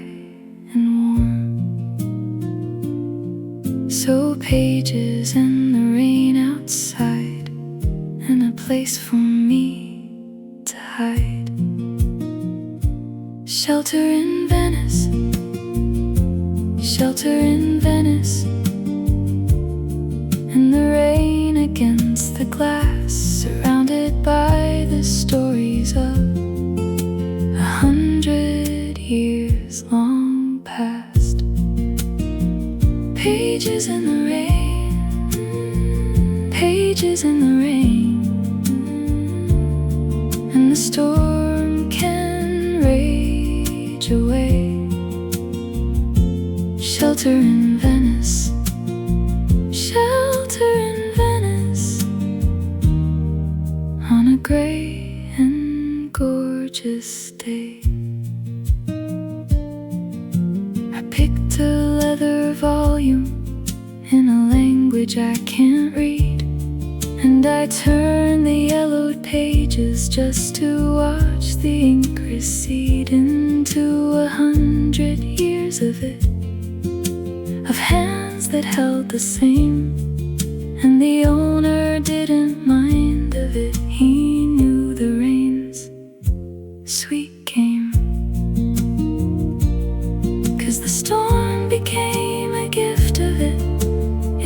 Speaker 1: and warm. So pages and the rain outside, and a place for me to hide. Shelter in Venice, shelter in Venice, and the rain against the glass, surrounded by the stories of 100 years long past. Pages in the rain, pages in the rain, and the storm can rage away. Shelter in Venice, shelter in Venice, on a gray and gorgeous day. I picked a leather volume in a language I can't read, and I turned the yellowed pages just to watch the ink recede into 100 years of it, of hands that held the same, and the owner didn't mind of it. He knew the rain's sweet game, 'cause the storm became a gift of it.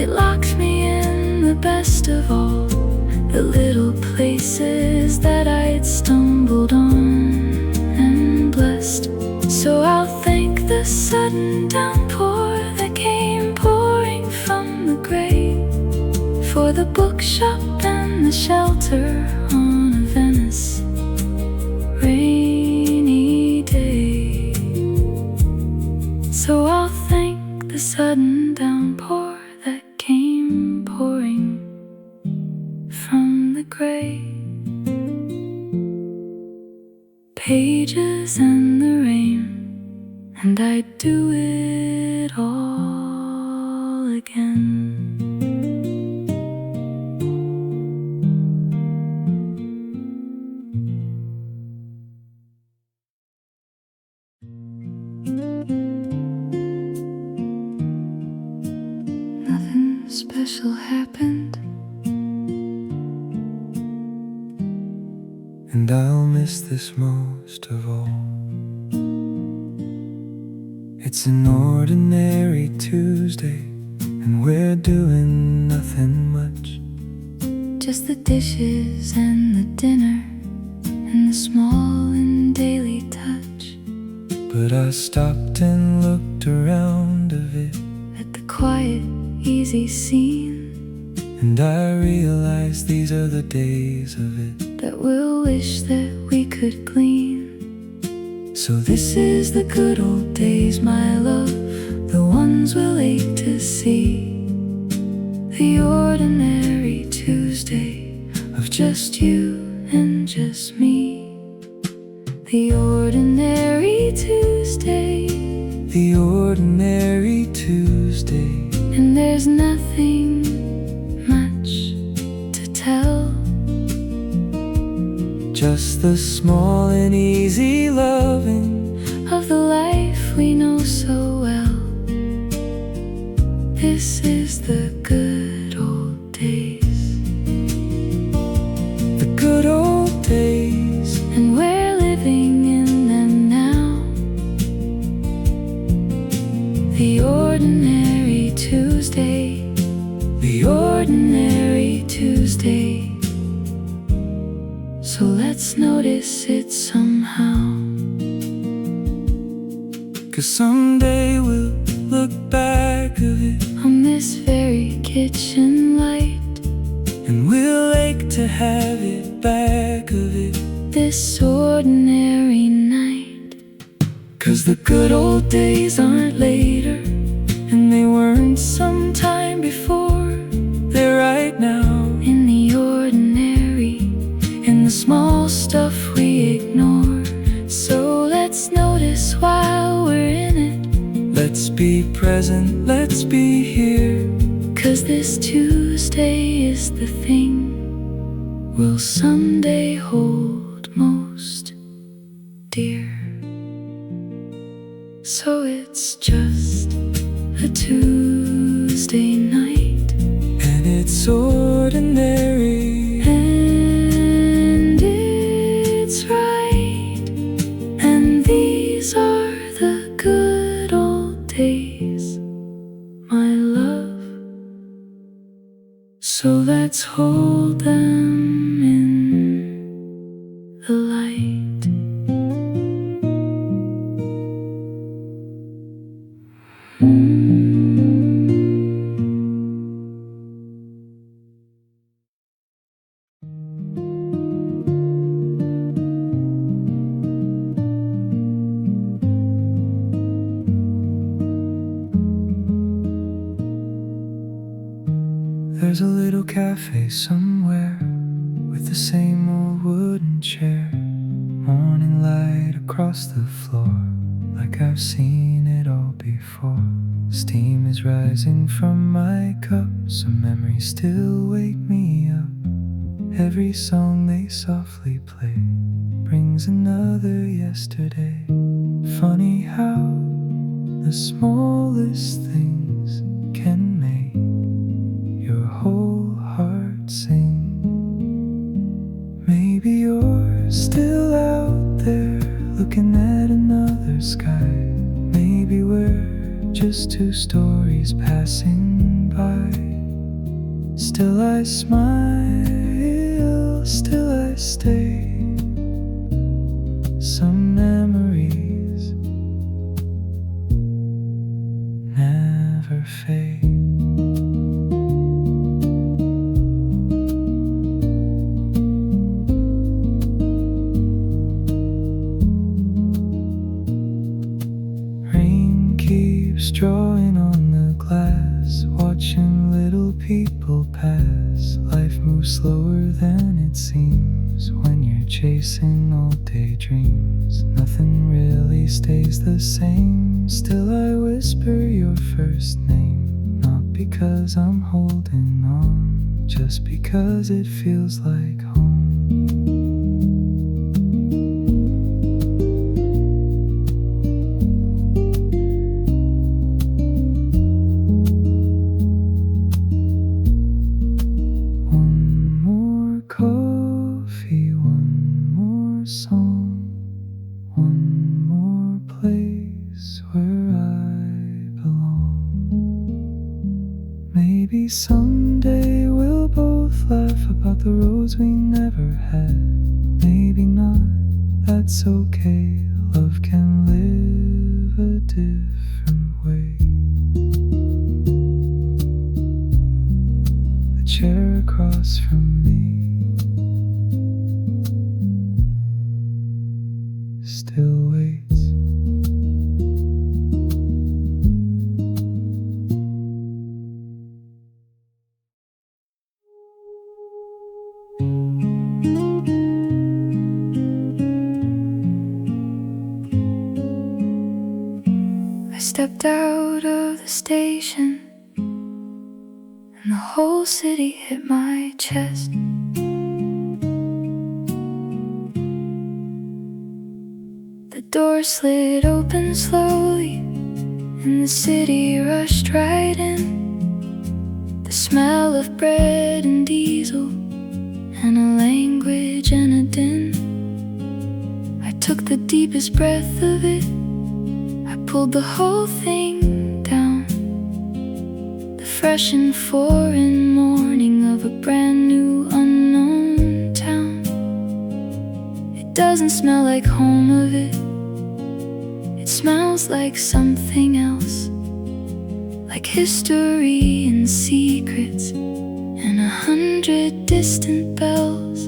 Speaker 1: It locked me in the best of all the little places that I'd stumbled on and blessed. So I'll thank the sudden downpour that came pouring from the gray, for the bookshop and the shelter on a Venice rainy day. So I'll thank the sudden downpour that came pouring from the gray pages and the rain, and I'd do it all again. Nothing special happened,
Speaker 2: and I'll miss this most of all. It's an ordinary Tuesday, and we're doing nothing much.
Speaker 1: just the dishes and the dinner and the small and daily touch.
Speaker 2: But I stopped and looked around a bit
Speaker 1: At the quiet, easy scene
Speaker 2: and I realized these are the days of it.
Speaker 1: that we'll wish that we could glean.
Speaker 2: So
Speaker 1: This is the good old days, my love, the ones we'll ache to see. The ordinary Tuesday of just you and just me. The ordinary Tuesday,
Speaker 2: the ordinary Tuesday,
Speaker 1: and there's nothing much to tell.
Speaker 2: just the small and easy loving
Speaker 1: Of the life we know so well. This is the good old days,
Speaker 2: the good old days,
Speaker 1: and we're living in them now. The ordinary Tuesday, the ordinary Tuesday. So let's notice it somehow.
Speaker 2: 'cause someday we'll look back of it
Speaker 1: On this very kitchen light,
Speaker 2: and we'll ache to have it back of it.
Speaker 1: this ordinary night.
Speaker 2: 'Cause the good old days aren't later, and they weren't sometime before. They're right now,
Speaker 1: In the ordinary, in the small stuff we ignore. So let's notice while we're in it,
Speaker 2: let's be present, let's be here.
Speaker 1: 'cause this Tuesday is the thing we'll someday hold most dear. So it's just a Tuesday night,
Speaker 2: And it's ordinary,
Speaker 1: and it's right, and these are the good old days, my love. So let's hold them in the light.
Speaker 2: there's a little cafe somewhere with the same old wooden chair, morning light across the floor, like I've seen it all before. Steam is rising from my cup, some memories still wake me up. Every song they softly play brings another yesterday. Funny how the smallest things can make your whole heart sing. Maybe you're still out there looking at another sky. Maybe we're just two stories passing by. Still I smile, still I stay. Some memories never fade. Rain keeps keeps drawing on the glass, watching little people pass. Life moves slower than it seems when you're chasing old daydreams. Nothing really stays the same. Still I whisper your first name, not because I'm holding on, just because it feels like home. Someday we'll both laugh about the roads we never had. Maybe not, that's okay. Love can live a different way. The chair across from me still waits.
Speaker 1: Stepped out of the station and the whole city hit my chest. The door slid open slowly and the city rushed right in. The smell of bread and diesel and a language and a din. I took the deepest breath of it, pulled the whole thing down. The fresh and foreign morning of a brand new unknown town. It doesn't smell like home of it. It smells like something else, like history and secrets and 100 distant bells.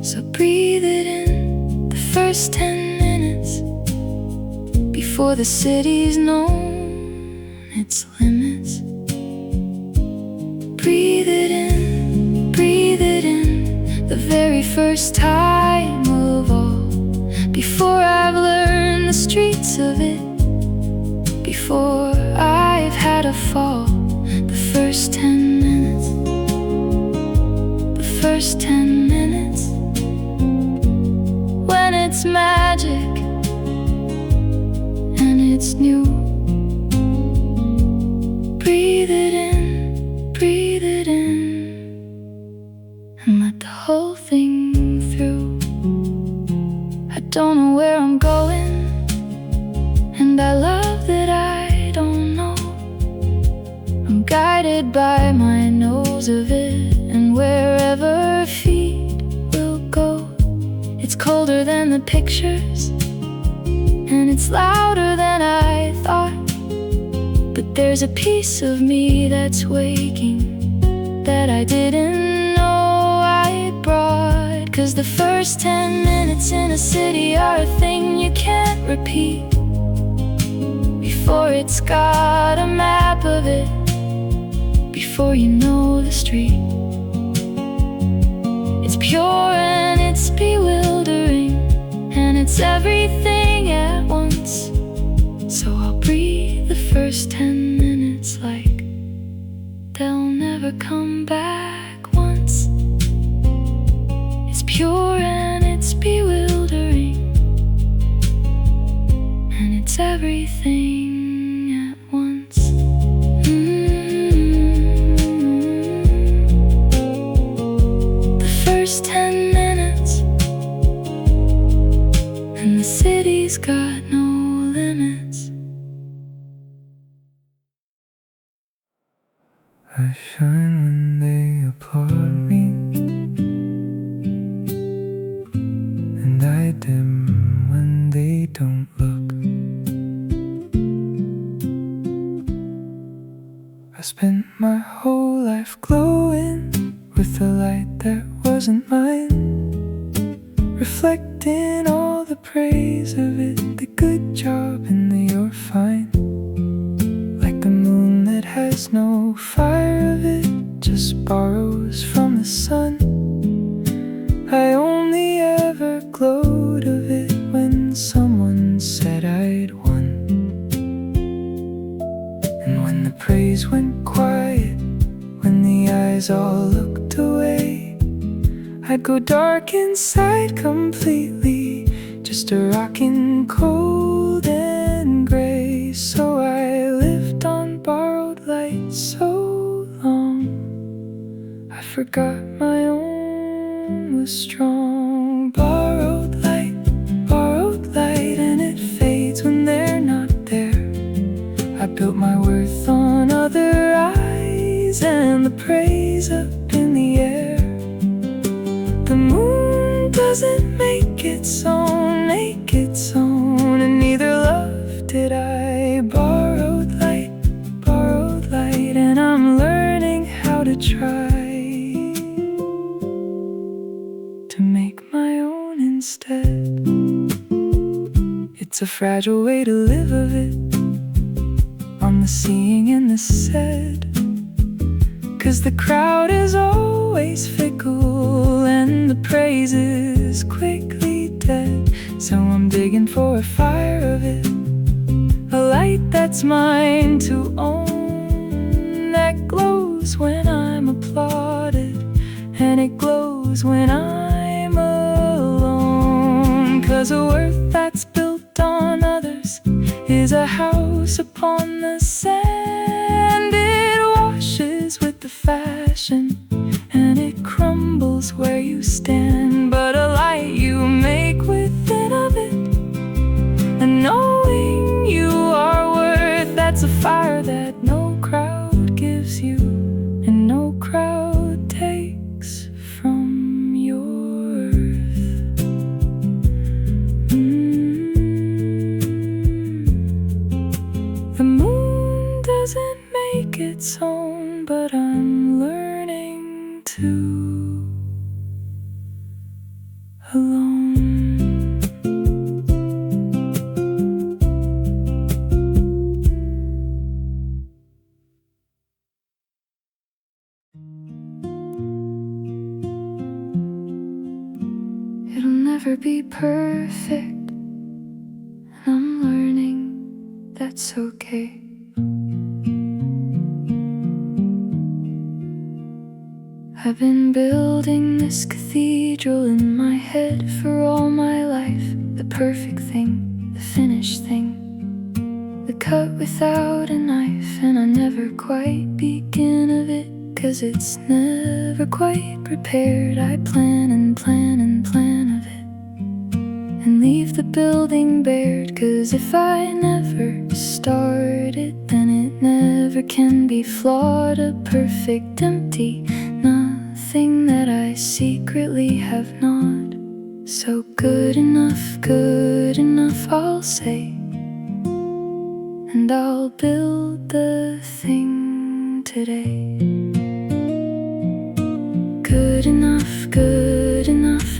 Speaker 1: So breathe it in, the first 10 minutes before the city's known its limits. Breathe it in, the very first time of all. Before I've learned the streets of it, before I've had a fall. The first 10 minutes, the first 10 minutes, when it's magic and it's new. Breathe it in, and let the whole thing through. I don't know where I'm going, and I love that I don't know. I'm guided by my nose of it, and wherever feet will go. It's colder than the pictures, and it's louder than I thought. But there's a piece of me that's waking that I didn't know I brought. 'Cause the first 10 minutes in a city are a thing you can't repeat. Before it's got a map of it, before you know the street. It's pure and it's bewildering, and it's everything at once. So I'll breathe the first 10 minutes like they'll never come back once. It's pure and it's bewildering, and it's everything at once. The first 10 minutes, and the city's got no limits.
Speaker 2: I shine when they applaud me, and I dim when they don't look. I spent my whole life glowing with a light that wasn't mine, reflecting all the praise of it, the good job and the you're fine. there's no fire of it, just borrows from the sun. I only ever glowed of it when someone said I'd won. And when the praise went quiet, when the eyes all looked away, I'd go dark inside completely, just a rockin' cold and gray. So I lived on borrowed light so long, I forgot my own was strong. Borrowed light, and it fades when they're not there. I built my worth on other eyes and the praise up in the air. The moon doesn't make its own, and neither love did I. Borrowed light, and I'm learning how to try to make my own instead. It's a fragile way to live of it, on the seeing and the said, 'cause the crowd is always fickle and the praise is quickly dead. So I'm digging for a fire of it, a light that's mine to own, that glows when I'm applauded, and it glows when I'm alone. 'Cause a worth that's built on others is a house upon the sand. It washes with the fashion, and it crumbles where you stand. But a light you make within of it, and knowing you are worth, that's a fire that no crowd gives you, and no crowd takes from your earth. The moon doesn't make its own, but I'm learning to alone. It'll never be perfect, and I'm learning that's okay. I've been building this cathedral in my head for all my life. The perfect thing, the finished thing, the cut without a knife. And I never quite begin of it, 'cause it's never quite prepared. I plan and plan and plan of it, and leave the building bared. 'Cause if I never start it, then it never can be flawed. A perfect empty, nothing that I secretly have not. So good enough, I'll say, and I'll build the thing today. Good enough,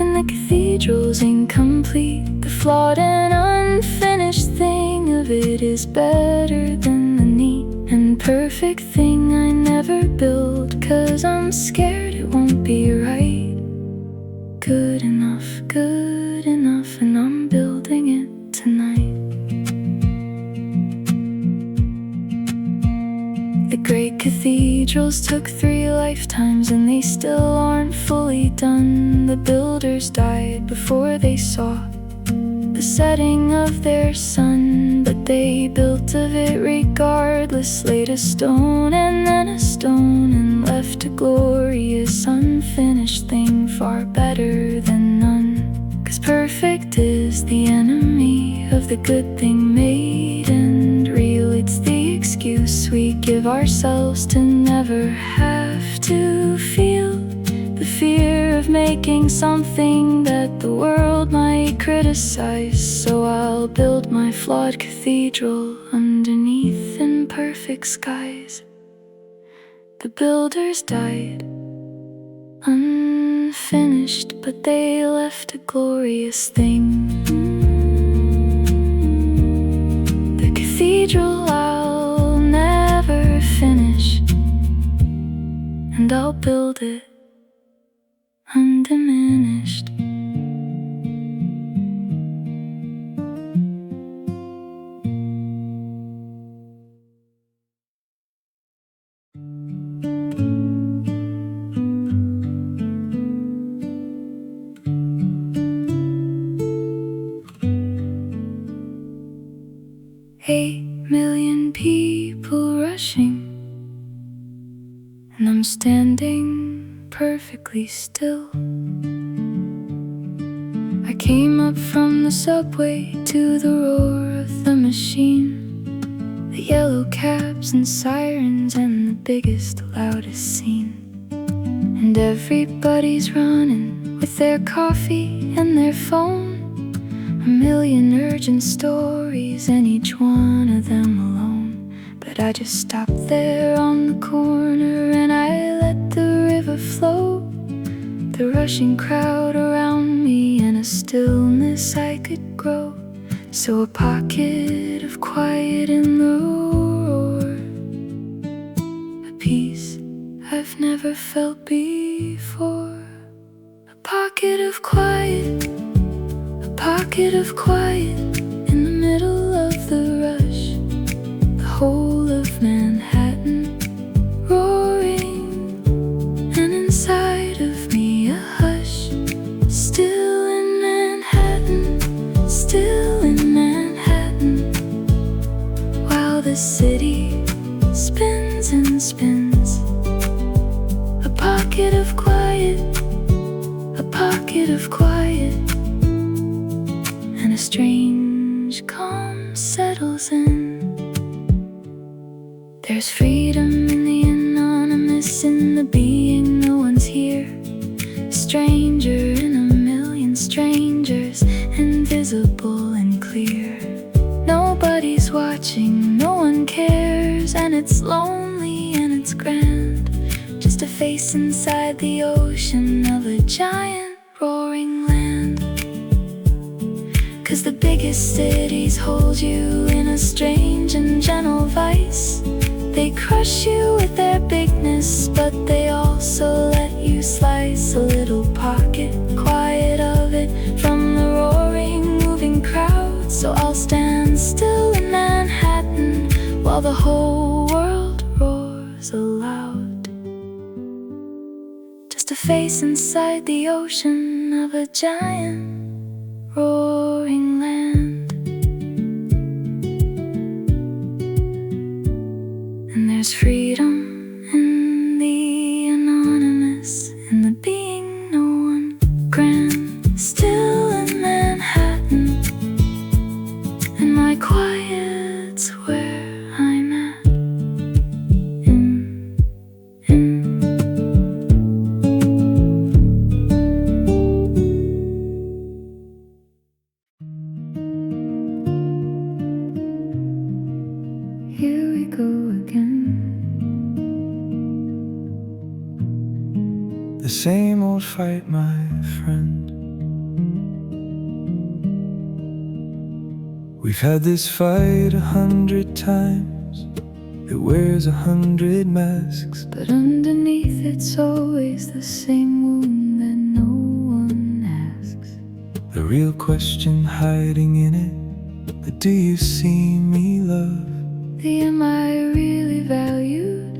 Speaker 2: and the cathedral's incomplete. The flawed and unfinished thing of it is better than the neat and perfect thing I never build, 'cause I'm scared it won't be right. Good enough, and I'm building it tonight. The great cathedrals took 3 lifetimes, and they still aren't fully done. The builders died before they saw the setting of their sun, but they built of it regardless. Laid a stone and then a stone, and left a glorious unfinished thing, far better than none. 'Cause perfect is the enemy of the good thing made and real. It's the excuse we give ourselves to never have to feel the fear of making something that the world might criticize. So I'll build my flawed cathedral underneath imperfect skies. The builders died unfinished, but they left a glorious thing. The cathedral I'll never finish.
Speaker 1: vanish, and I'll build it undiminished. People rushing, and I'm standing perfectly still. I came up from the subway to the roar of the machine, the yellow cabs and sirens and the biggest, loudest scene. And everybody's running with their coffee and their phone, a million urgent stories and each one of them alone. But I just stopped there on the corner and I let the river flow, the rushing crowd around me and a stillness I could grow. So a pocket of quiet in the roar, a peace I've never felt before. A pocket of quiet, a pocket of quiet in the middle of the rush, the whole of Manhattan roaring, and inside of me a hush. Still in Manhattan, still in Manhattan, while the city spins and spins. A pocket of quiet, a pocket of quiet, and a strange calm settles in. There's freedom in the anonymous, in the being no one's here, a stranger in a million strangers, invisible and clear. Nobody's watching, no one cares, and it's lonely and it's grand, just a face inside the ocean of a giant roaring land. 'Cause the biggest cities hold you in a strange and gentle vice. They crush you with their bigness, but they also let you slice a little pocket, quiet of it, from the roaring, moving crowd. So I'll stand still in Manhattan while the whole world roars aloud. Just a face inside the ocean of a giant roaring land. And there's freedom in the anonymous, in the being no one grand. Still in Manhattan, and my quiet's where I'm at. Here we go again.
Speaker 2: The same old fight, my friend. We've had this fight 100 times. It wears 100 masks,
Speaker 1: But underneath it's always the same wound that no one asks.
Speaker 2: the real question hiding in it. But do you see me, love?
Speaker 1: The am I really valued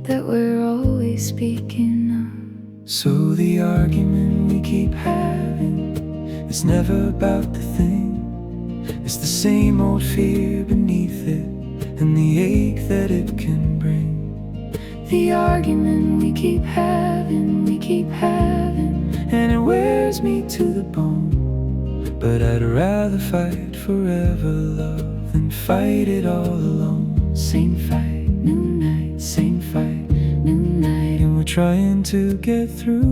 Speaker 1: that we're always speaking of?
Speaker 2: So the argument we keep having is never about the thing. It's the same old fear beneath it and the ache that it can bring.
Speaker 1: The argument we keep having,
Speaker 2: and it wears me to the bone. But I'd rather fight forever, love, than fight it all alone.
Speaker 1: same fight, new night, same fight, new night.
Speaker 2: And we're trying to get through.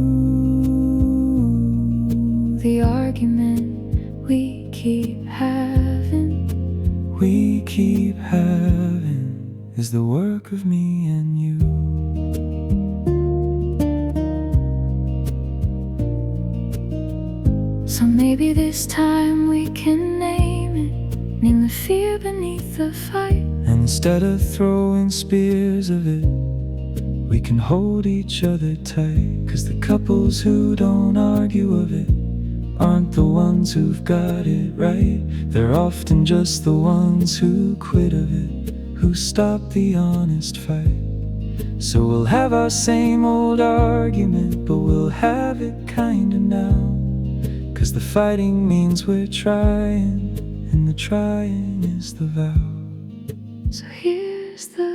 Speaker 1: The argument we keep having
Speaker 2: is the work of me and you.
Speaker 1: So maybe this time we can name it, name the fear beneath the fight.
Speaker 2: And instead of throwing spears of it, we can hold each other tight. 'Cause the couples who don't argue of it aren't the ones who've got it right. They're often just the ones who quit of it, who stop the honest fight. So we'll have our same old argument, but we'll have it kinda now. 'Cause the fighting means we're trying, and the trying is the vow.
Speaker 1: So here's the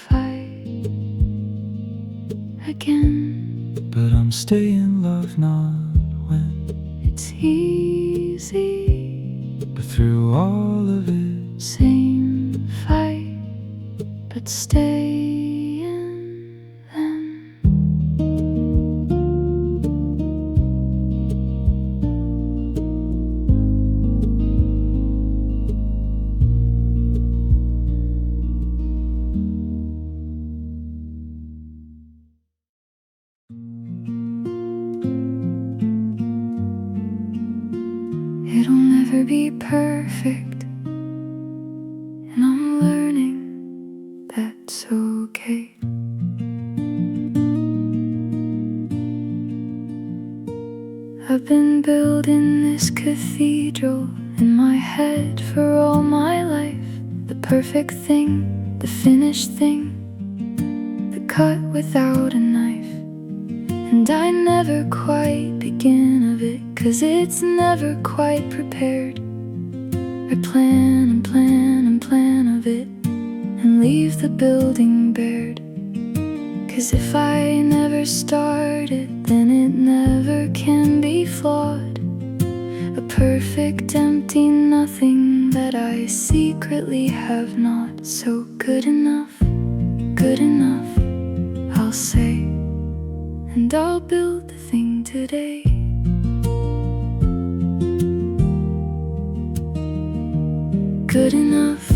Speaker 1: fight again,
Speaker 2: but I'm staying love not when
Speaker 1: it's easy.
Speaker 2: But through all of it,
Speaker 1: same fight, but staying then. It'll never be perfect, and I'm learning that's okay. I've been building this cathedral in my head for all my life. The perfect thing, the finished thing, the cut without a knife. And I never quite begin of it, 'cause it's never quite prepared. I plan and plan and plan of it, and leave the building bared. 'Cause if I never start it, then it never can be flawed. A perfect empty nothing that I secretly have not. So good enough, I'll say. And I'll build the thing today. Good enough,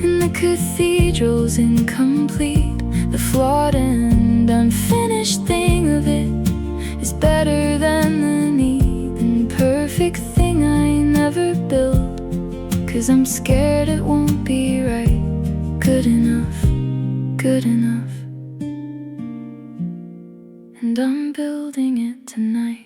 Speaker 1: and the cathedral's incomplete. The flawed and unfinished thing of it is better than the neat and perfect thing I never built. 'Cause I'm scared it won't be right. Good enough, and I'm building it tonight.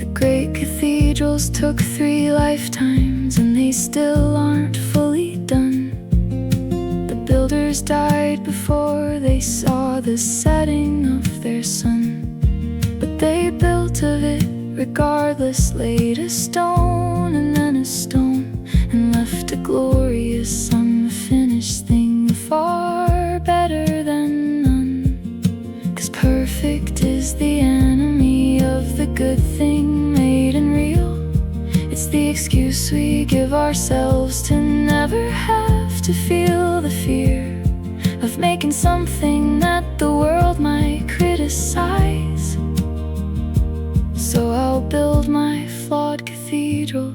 Speaker 1: The great cathedrals took 3 lifetimes, and they still aren't fully done. The builders died before they saw the setting of their sun. But they built of it regardless, laid a stone and then a stone, and left a glorious unfinished thing, far better than none. 'Cause perfect is the enemy of the good thing made and real. It's the excuse we give ourselves to never have to feel the fear of making something that the world might criticize. So I'll build my flawed cathedral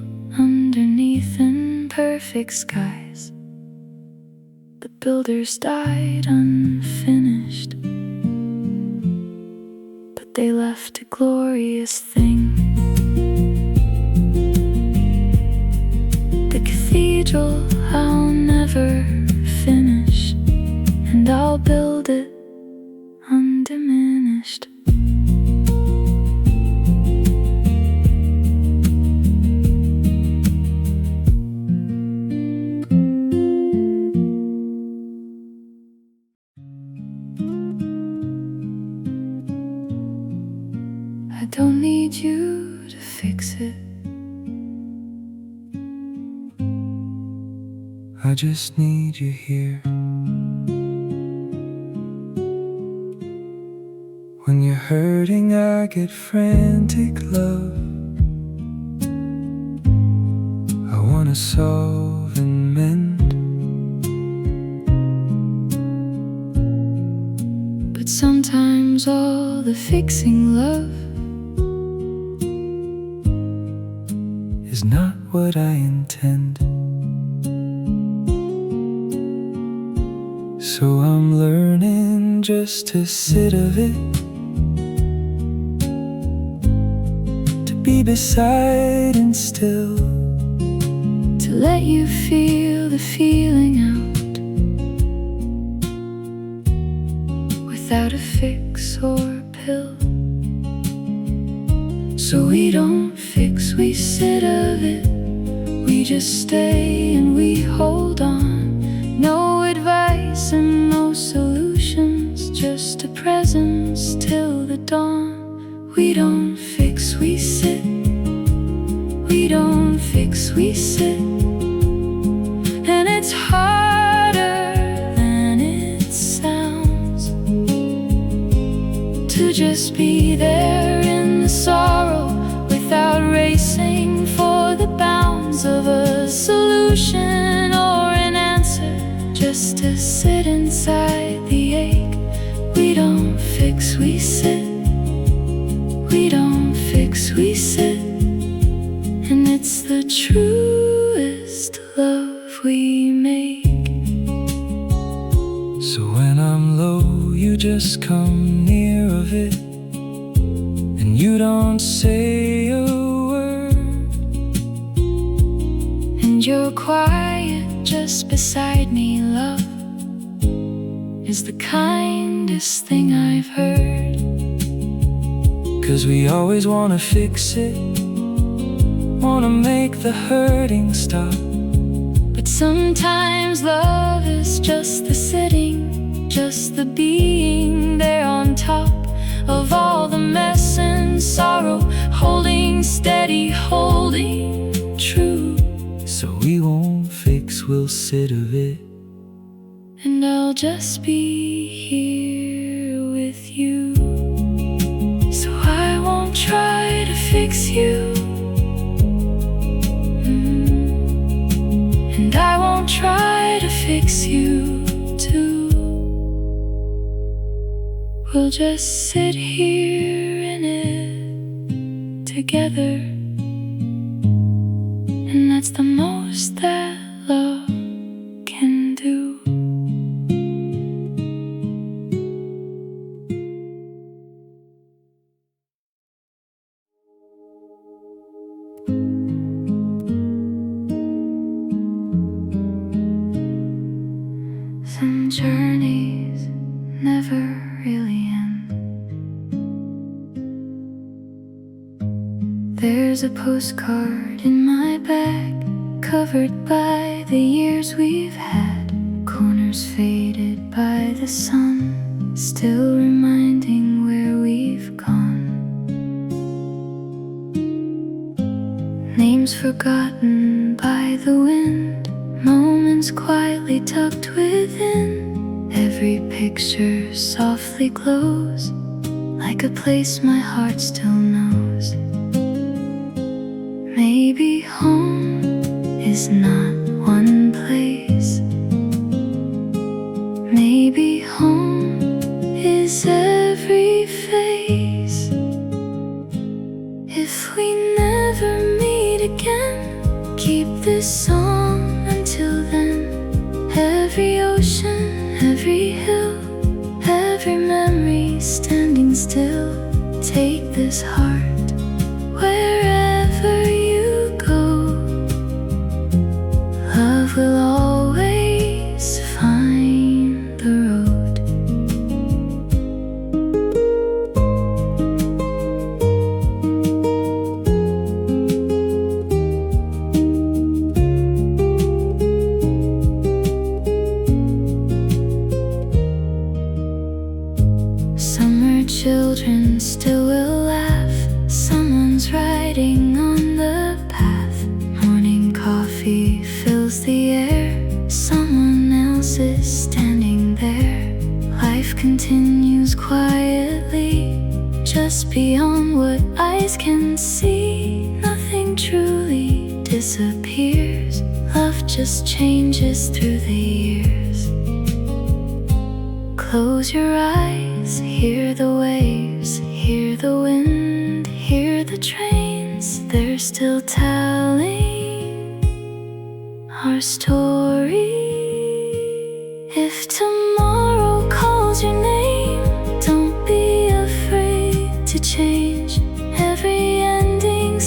Speaker 1: underneath imperfect skies. The builders died unfinished, but they left a glorious thing. The cathedral I'll never finish, and I'll build it undiminished. I don't need you to fix it.
Speaker 2: I just need you here. When you're hurting, I get frantic, love. I wanna solve and mend,
Speaker 1: but sometimes all the fixing, love,
Speaker 2: is not what I intend. So I'm learning just to sit of it, to be beside and still,
Speaker 1: to let you feel the feeling out without a fix or pill. So we don't fix, we sit of it. We just stay and we hold on. No advice and no solutions, just a presence till the dawn. We don't fix, we sit. We don't fix, we sit. And it's harder than it sounds to just be there in the sorrow without racing for the bounds of a solution or an answer, just to sit inside the ache. We don't fix, we sit. We don't fix, we sit. And it's the truest love we make.
Speaker 2: So when I'm low, you just come near of it, and you don't say a word,
Speaker 1: And you're quiet just beside me. Love is the kindest thing I've heard.
Speaker 2: 'cause we always wanna fix it, wanna make the hurting stop.
Speaker 1: But sometimes love is just the sitting, just the being there on top of all the mess and sorrow, holding steady, holding true.
Speaker 2: So we won't fix, we'll sit of it.
Speaker 1: And I'll just be here with you. So I won't try to fix you. And I won't try to fix you too. We'll just sit here in it together. And that's the most that love can do. Some journeys never really end. There's a postcard in my bag, covered by the years we've had, corners faded by the sun, still reminding where we've gone. Names forgotten by the wind, moments quietly tucked within. Every picture softly glows, like a place my heart still knows. Maybe home is not one place. Maybe home is every face. If we never meet again, keep this song until then. Every ocean, every hill, every memory standing still. Take this heart wherever you go. Love will always find the road. Summer children still will laugh. Someone's riding on the path. Morning coffee fills the air. Someone else is standing there. Life continues quietly, just beyond what eyes can see. Nothing truly disappears. Love just changes through the years. Close your eyes, hear the waves, hear the wind, hear the trains. They're still telling our story. If tomorrow calls your name, don't be afraid to change. Every ending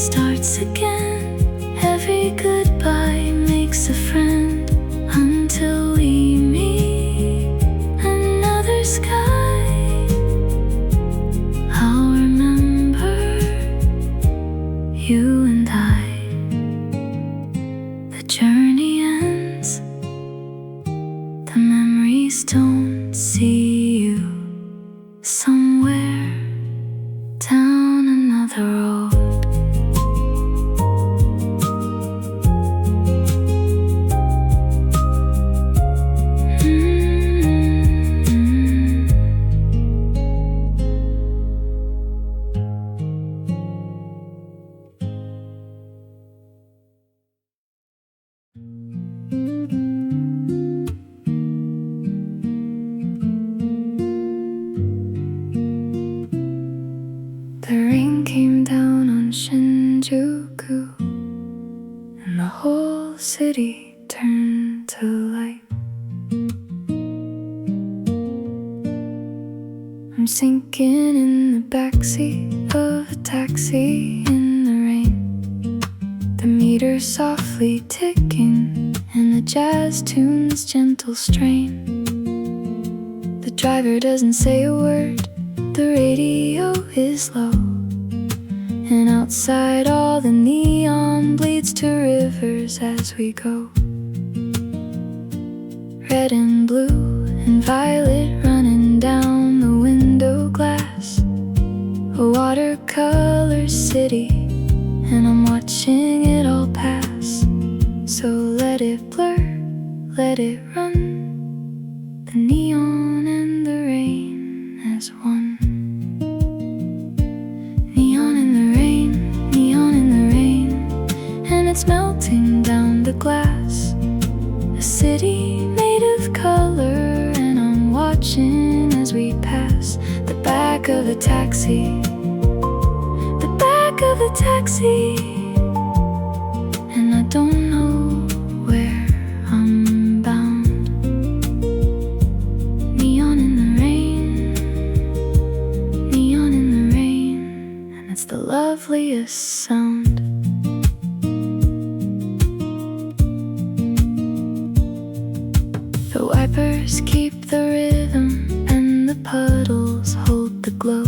Speaker 1: once again. Every goodbye makes a friend until we meet another sky. I'll remember you and I. The journey ends, the memories don't see you. Somewhere down another road. The rain came down on Shinjuku, and the whole city turned to light. I'm sinking in the backseat of a taxi in the rain, the meter softly ticking and the jazz tune's gentle strain. The driver doesn't say a word, the radio is low, and outside all the neon bleeds to rivers as we go. Red and blue and violet running down the window glass, a watercolor city, and I'm watching it all pass. So let it blur, let it run, the neon and the rain as one. It's melting down the glass, a city made of color, and I'm watching as we pass the back of a taxi, the back of a taxi, and I don't know where I'm bound. Neon in the rain, neon in the rain, and it's the loveliest sound. The wipers keep the rhythm and the puddles hold the glow.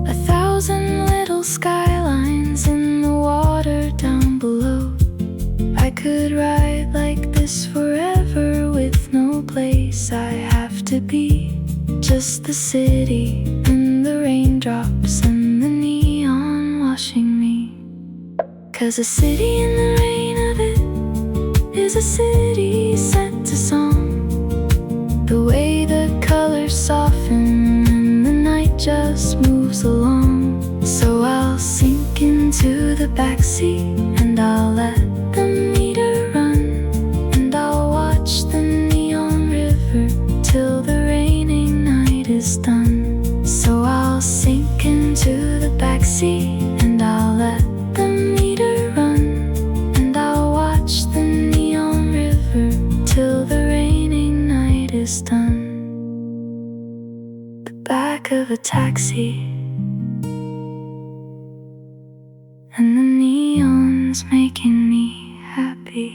Speaker 1: 1,000 little skylines in the water down below. I could ride like this forever with no place I have to be. Just the city and the raindrops and the neon washing me. 'Cause a city in the rain of it is a city set to song. The way the colors soften and the night just moves along. So I'll sink into the backseat and I'll let the meter run, and I'll watch the neon river till the raining night is done. So I'll sink into the backseat and I'll let the meter run, and I'll watch the neon river till the raining night is done. The back of a taxi, and the neon's making me happy.